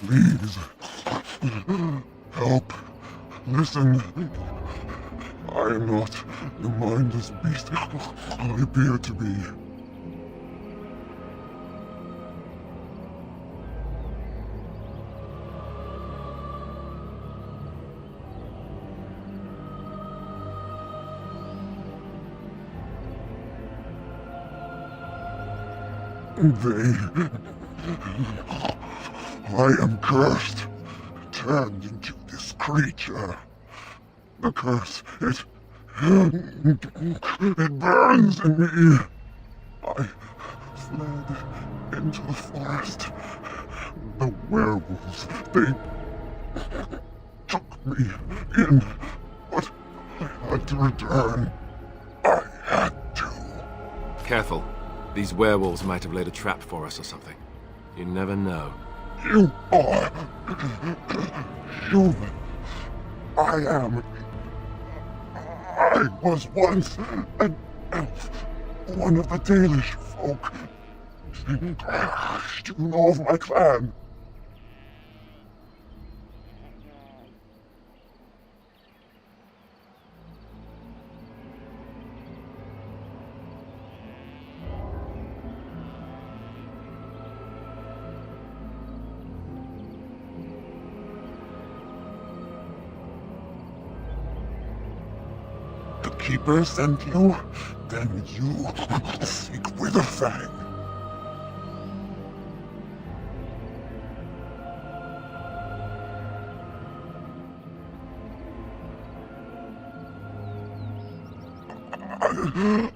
Please, help, listen. I am not the mindless beast I appear to be. I am cursed, turned into this creature. The curse, it burns in me. I fled into the forest. The werewolves, they took me in, but I had to return. I had to. Careful. These werewolves might have laid a trap for us or something. You never know. You are human. I am. I was once an elf, one of the Dalish folk. You know of my clan. The Keeper sent you? Then you seek Witherfang.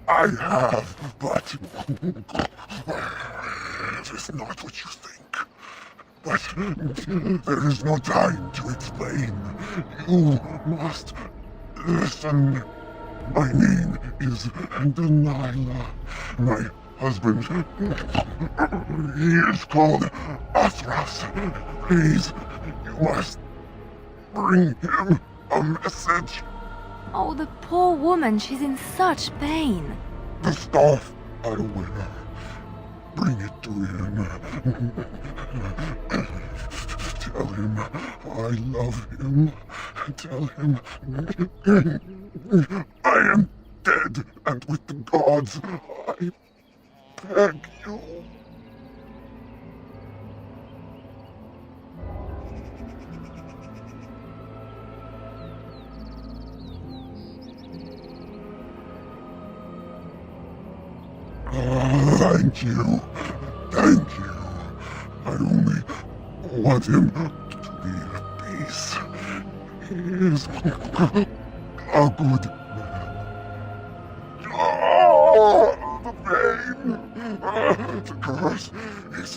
I have, but it is not what you think. But there is no time to explain. You must listen. My name is Delilah. My husband, he is called Athras. Please, you must bring him a message. Oh, the poor woman, she's in such pain. The staff I wear. Bring it to him. Tell him I love him. Tell him I am dead, and with the gods, I beg you. Thank you. Thank you. I only want him to be at peace. He is a good man. Oh, the pain! The curse is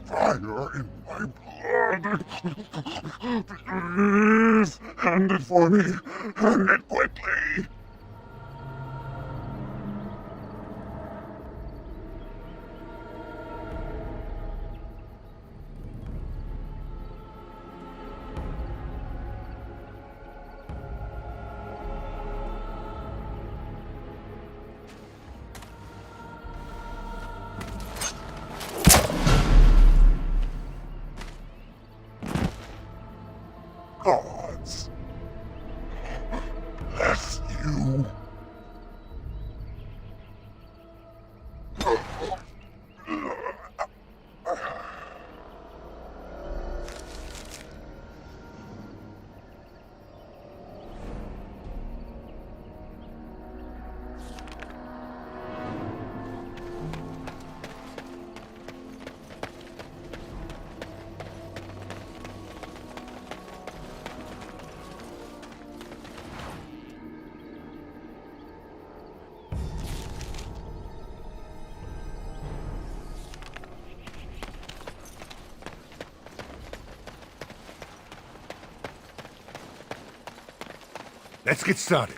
fire in my blood. Please, hand it for me. Hand it quickly. Gods, bless you. Let's get started.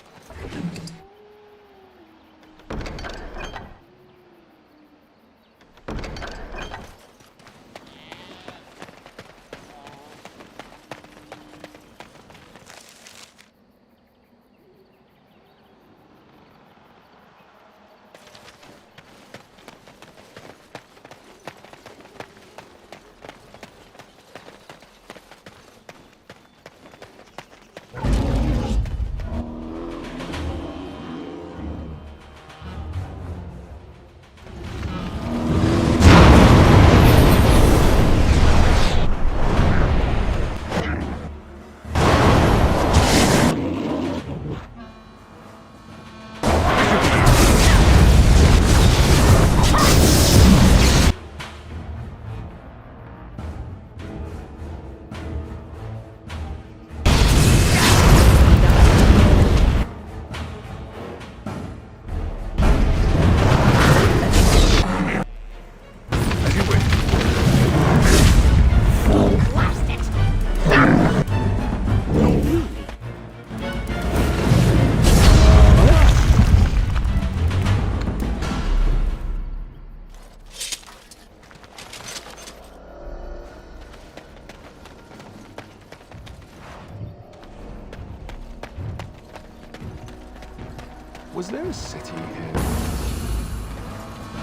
Was there a city here? Or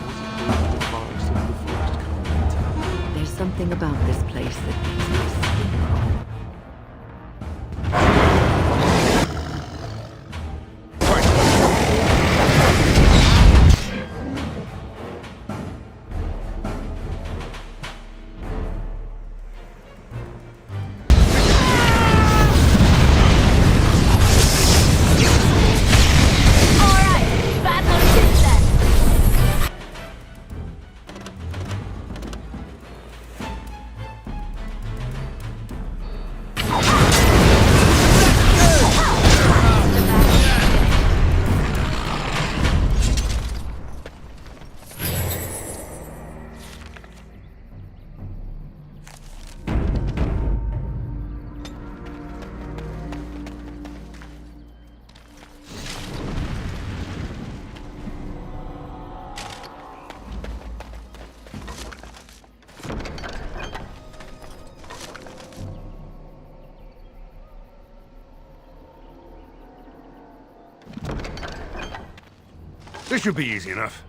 was it built in the forest of the forest come later? There's something about this place that makes my skin crawl. This should be easy enough.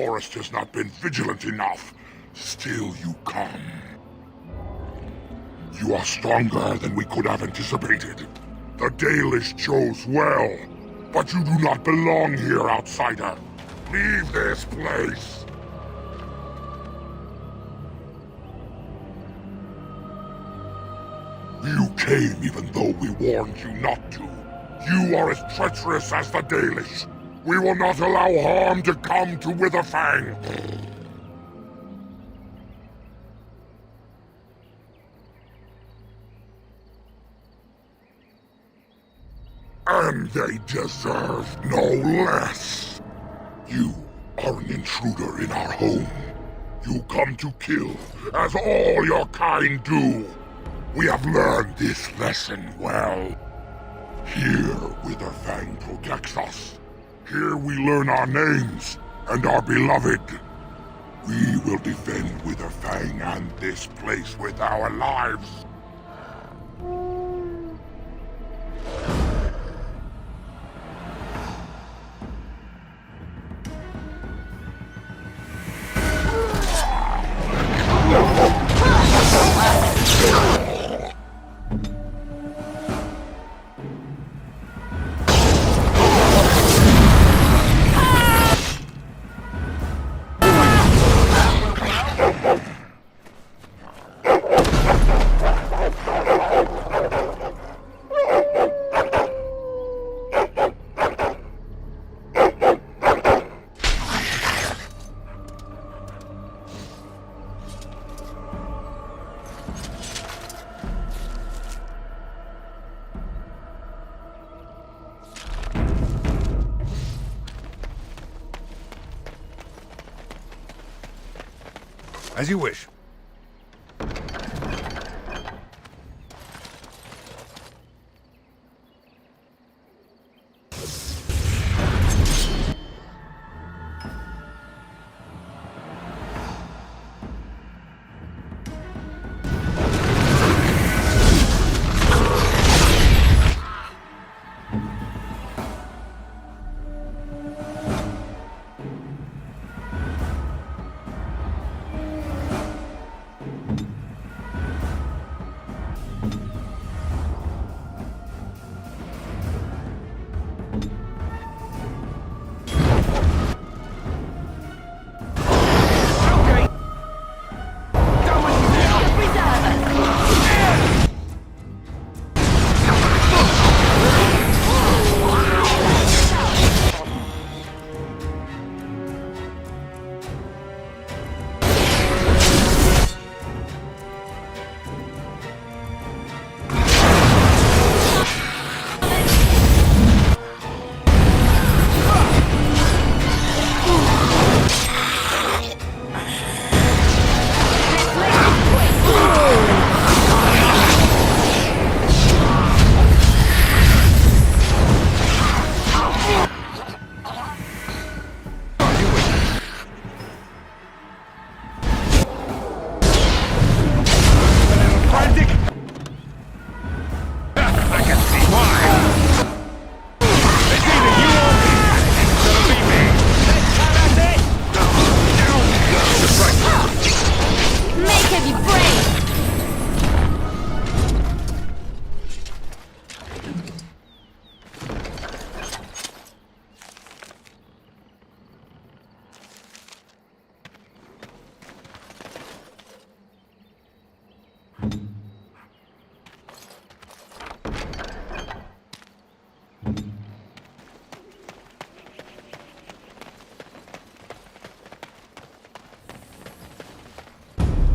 forest has not been vigilant enough. Still you come. You are stronger than we could have anticipated. The Dalish chose well, but you do not belong here, outsider. Leave this place. You came even though we warned you not to. You are as treacherous as the Dalish. We will not allow harm to come to Witherfang. And they deserve no less. You are an intruder in our home. You come to kill, as all your kind do. We have learned this lesson well. Here, Witherfang protects us. Here we learn our names and are beloved. We will defend Witherfang and this place with our lives. As you wish.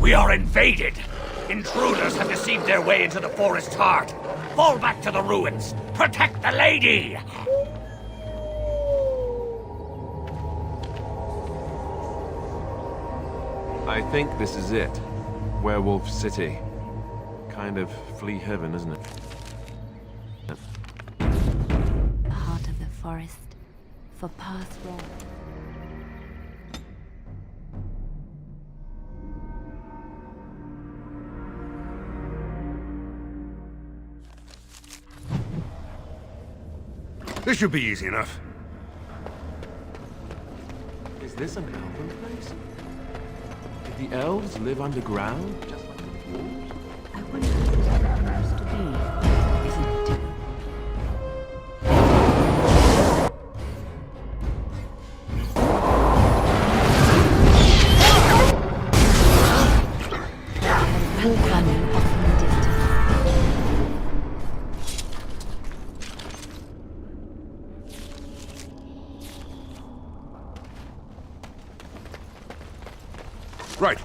We are invaded! Intruders have deceived their way into the forest's heart. Fall back to the ruins! Protect the lady! I think this is it. Werewolf City. Kind of flea heaven, isn't it? The heart of the forest, for past wrong. This should be easy enough. Is this an elven place? Did the elves live underground, just like the dwarves? I wonder if this is supposed to be, isn't it? Walk running off in the distance. Right.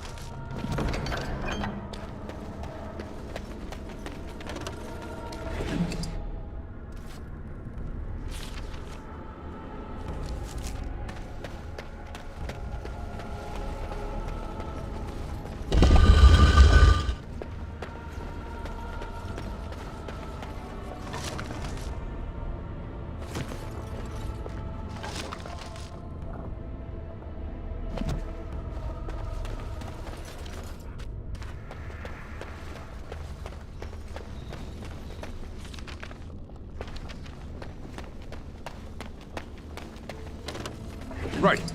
Right.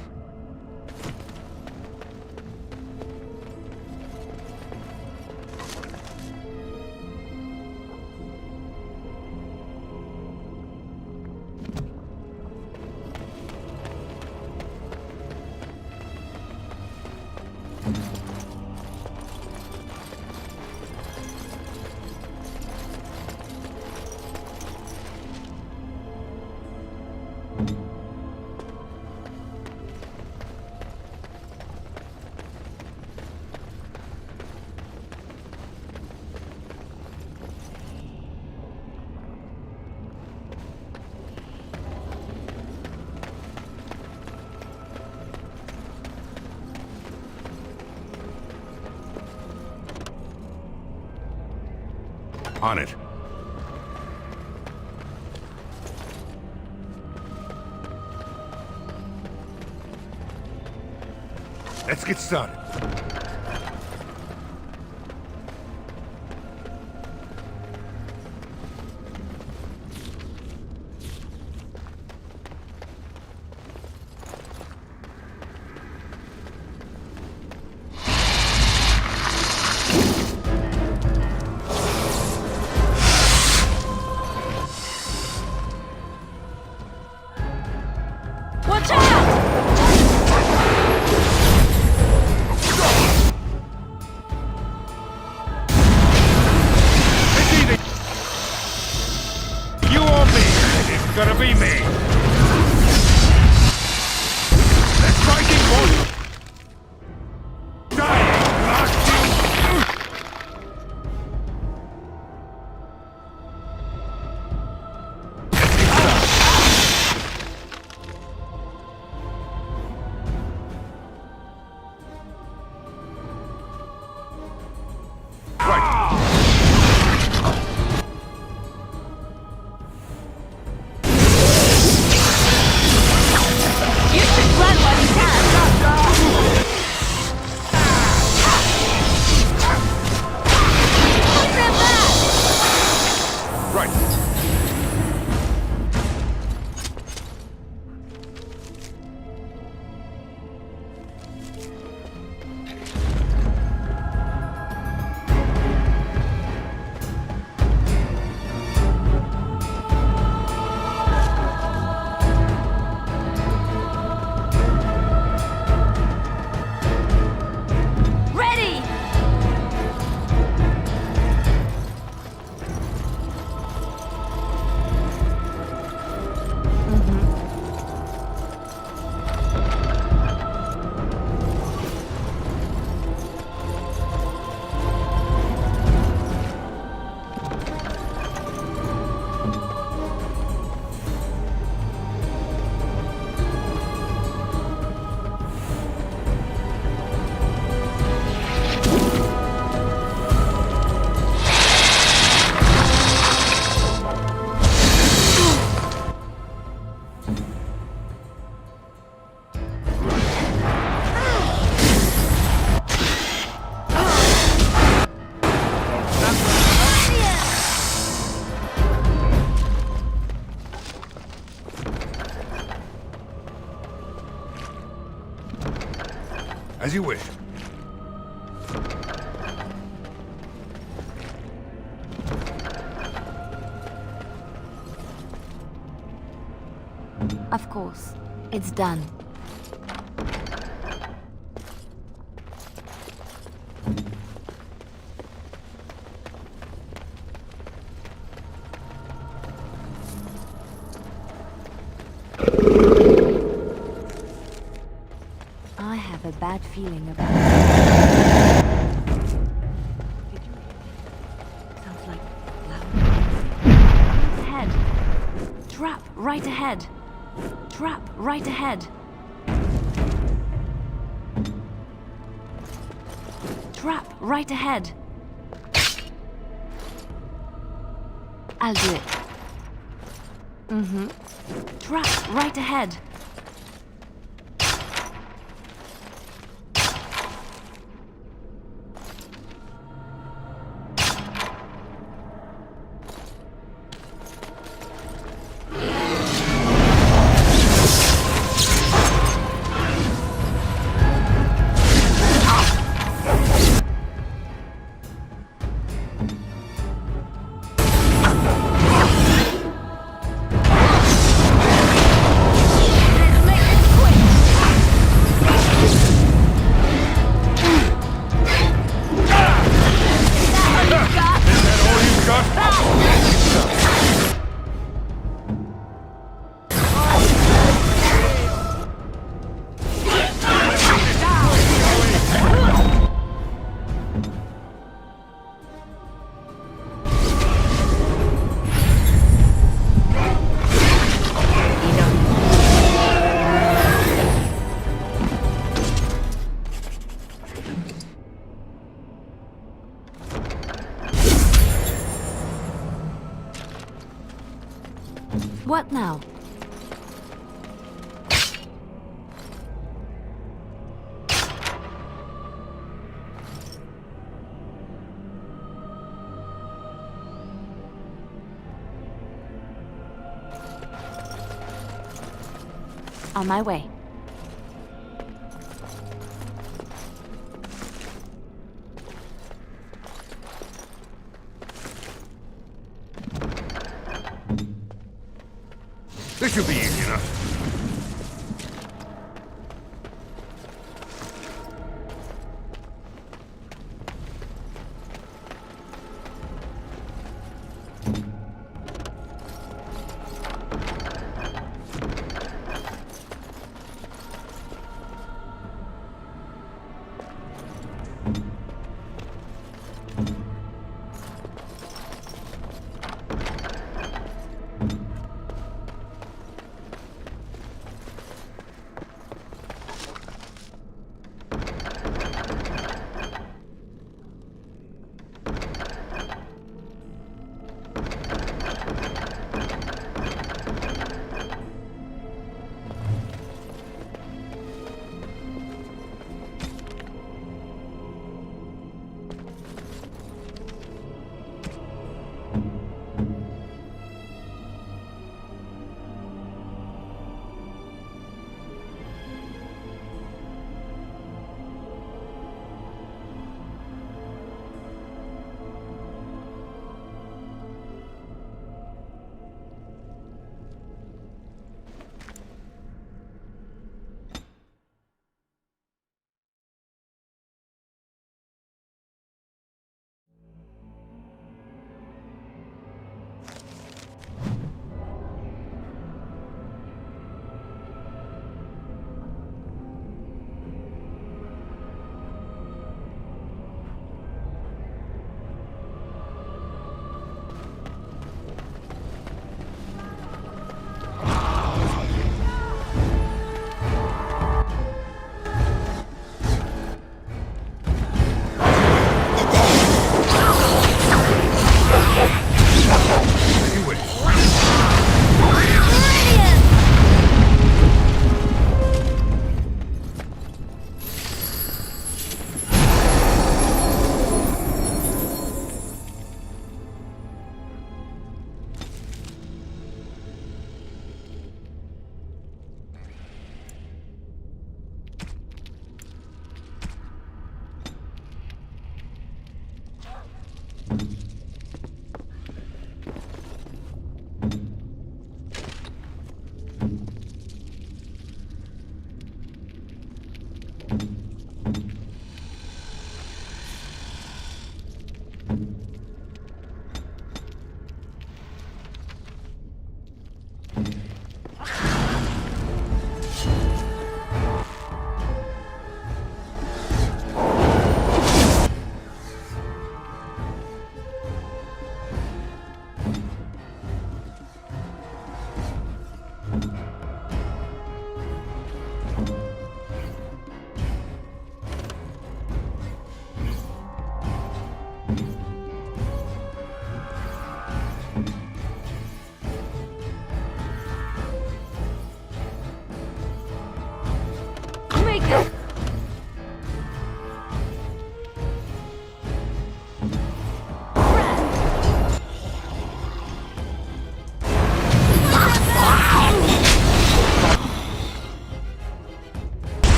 On it. Let's get started. Watch out! You or me? It's gonna be me. Let's try it one. Dying, last you. You should run while you can! As you wish. Of course. It's done. I have a bad feeling about it. Sounds like loud. Ahead. Trap right ahead. Trap right ahead. Trap right ahead. I'll do it. Trap right ahead. What now? On my way. This should be easy enough.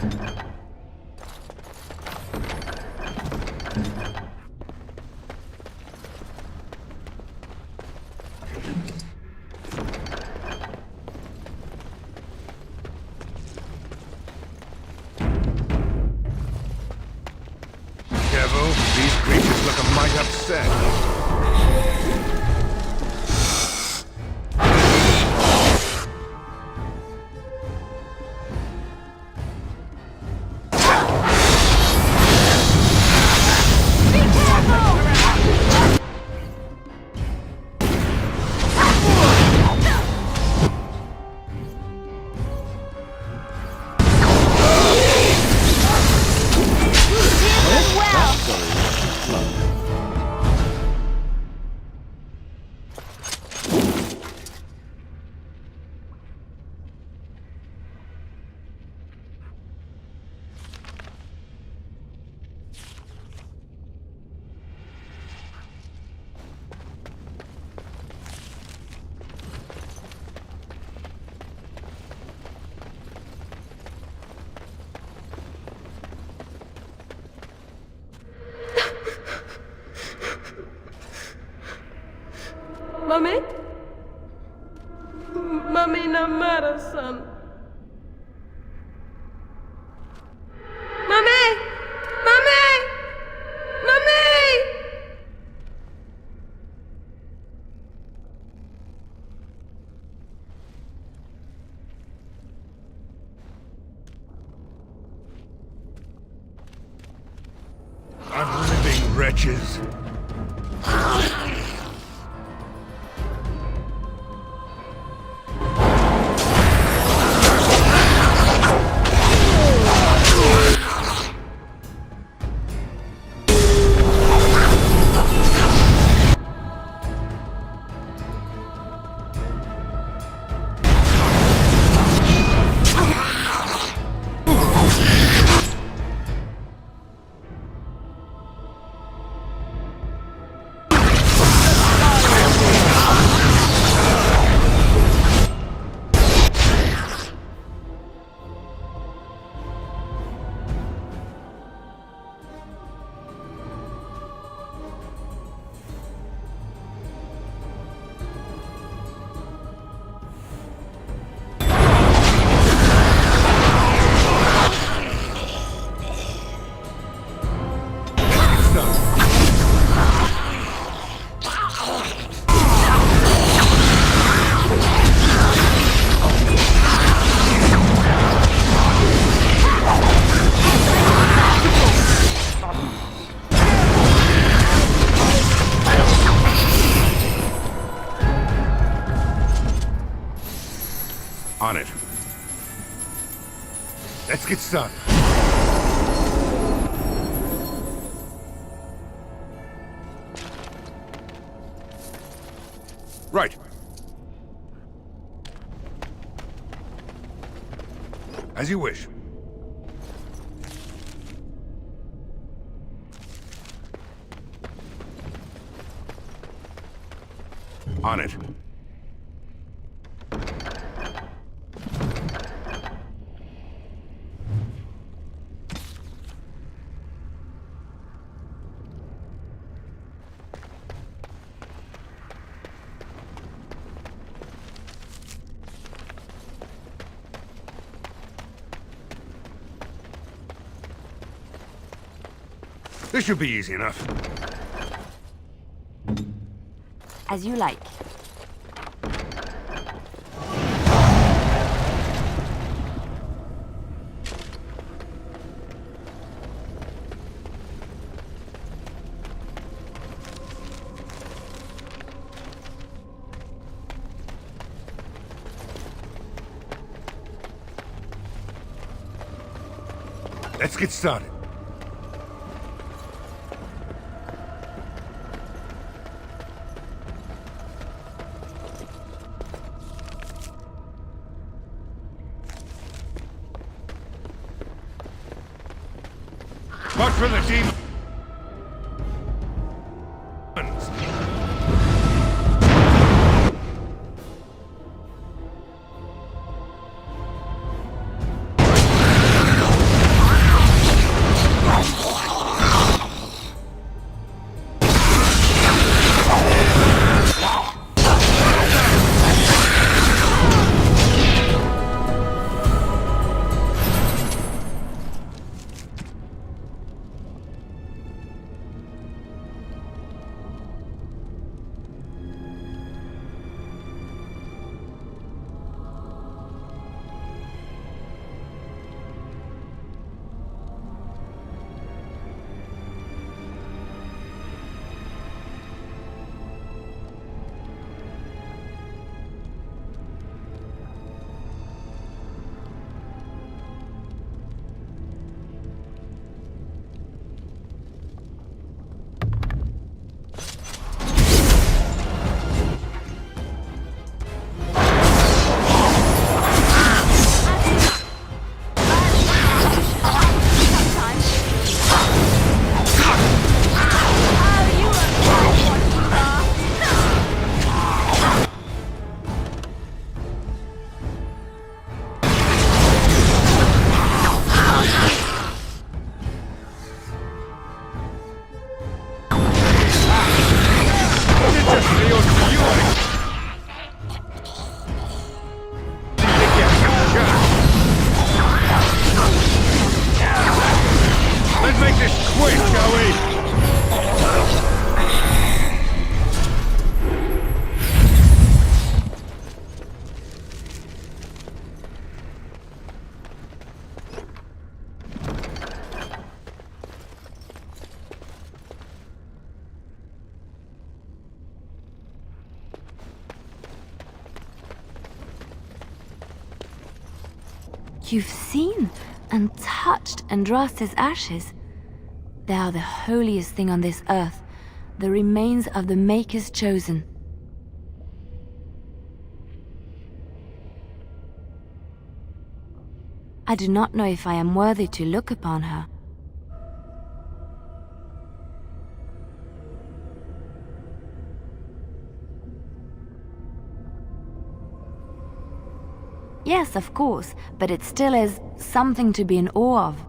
Devil, these creatures look a mite upset. Mummy? Mummy, no matter, son. Mummy! Mummy! Mummy! Unliving wretches. On it. Let's get started. Right. As you wish. On it. This should be easy enough. As you like. Let's get started. But for the demons. You've seen and touched Andraste's ashes. They are the holiest thing on this earth, the remains of the Maker's chosen. I do not know if I am worthy to look upon her. Yes, of course, but it still is something to be in awe of.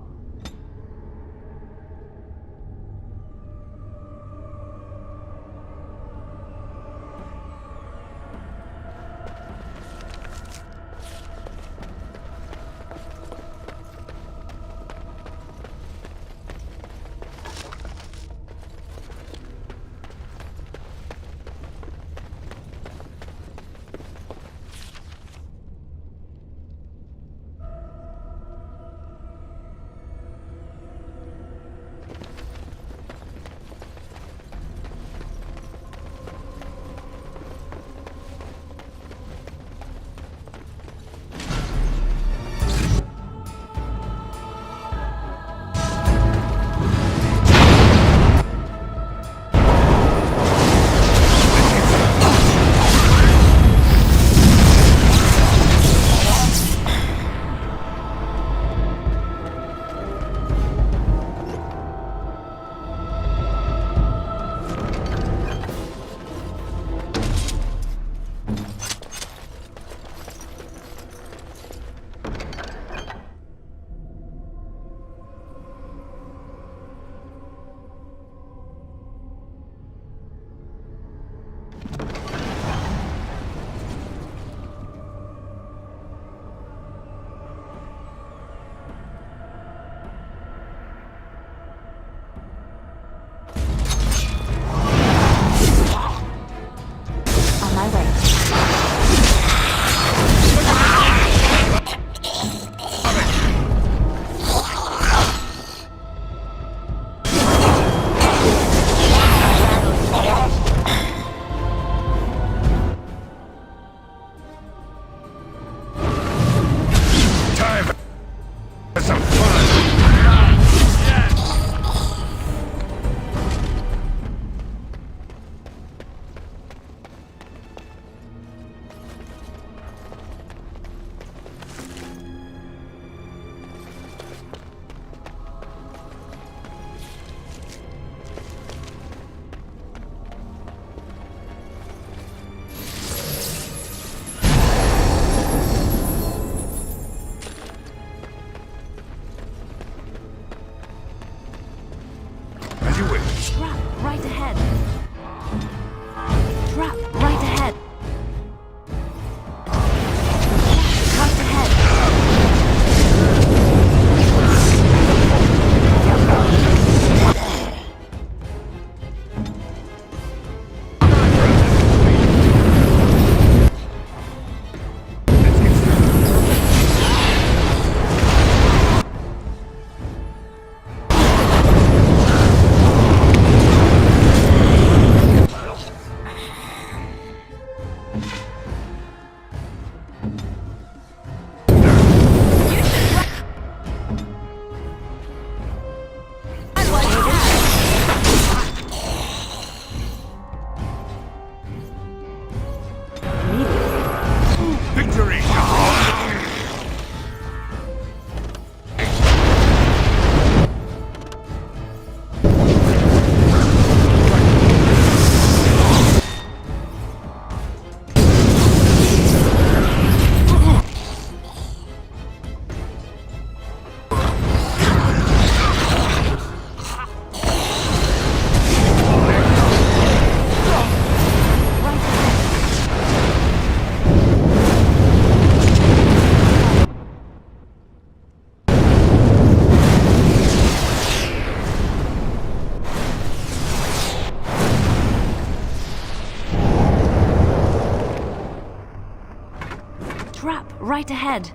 Trap right ahead.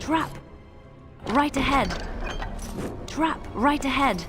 Trap! Right ahead! Trap right ahead!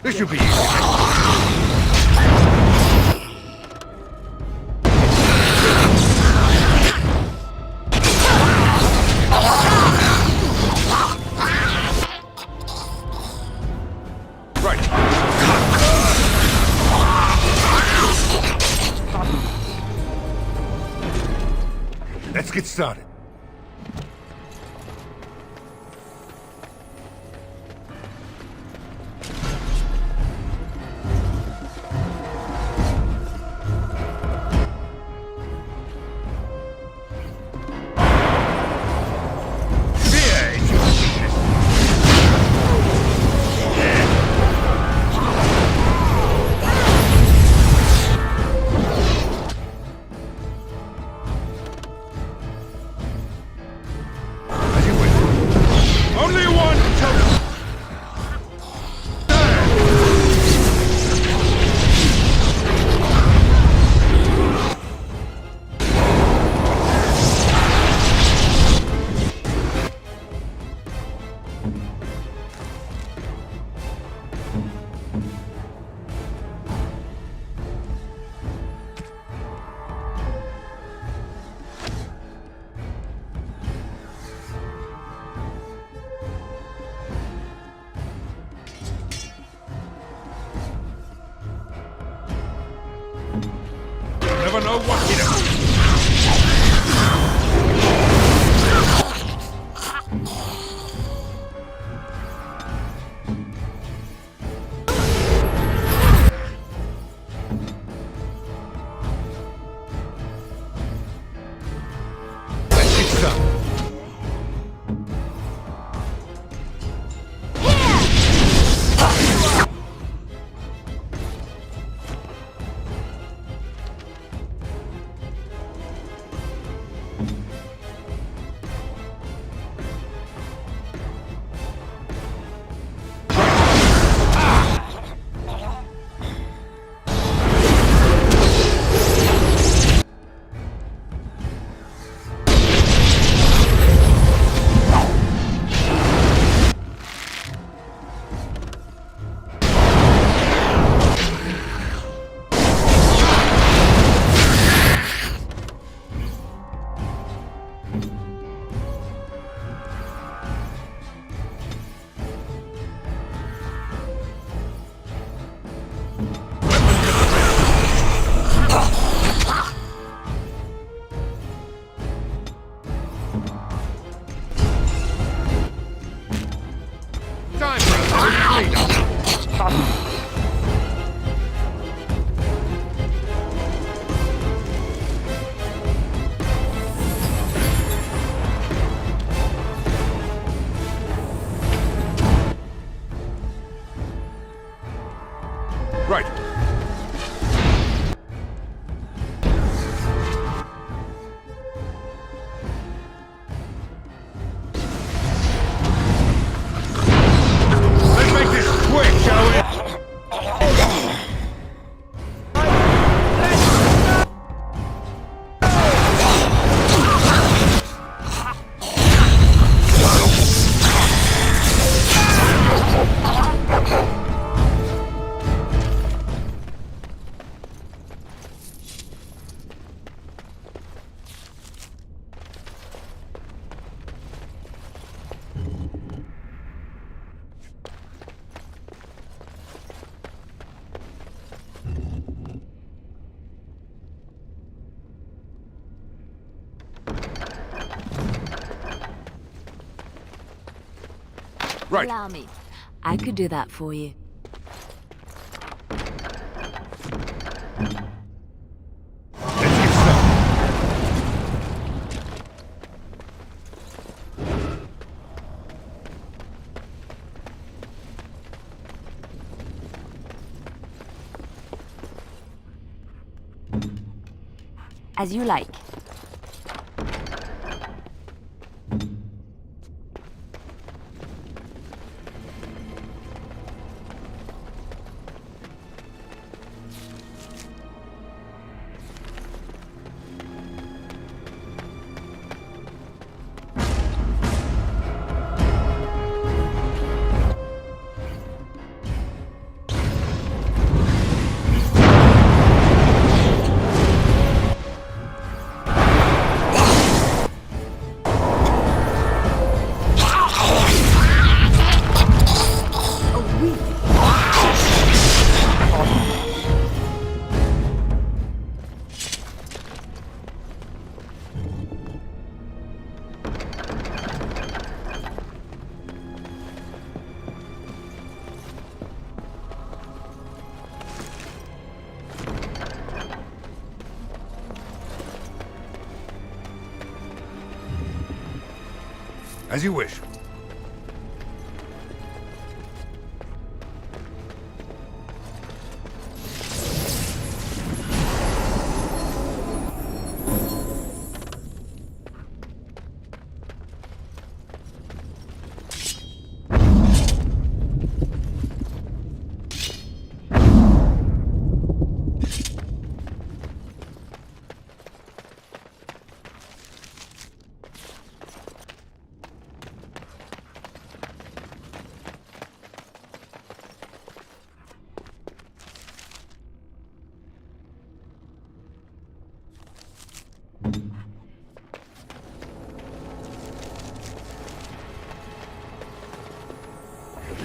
This should be easy. Let's get started. Never know what hit him. Let's get started. Right. Allow me. I could do that for you. Let's get started. As you like. As you wish.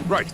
Right.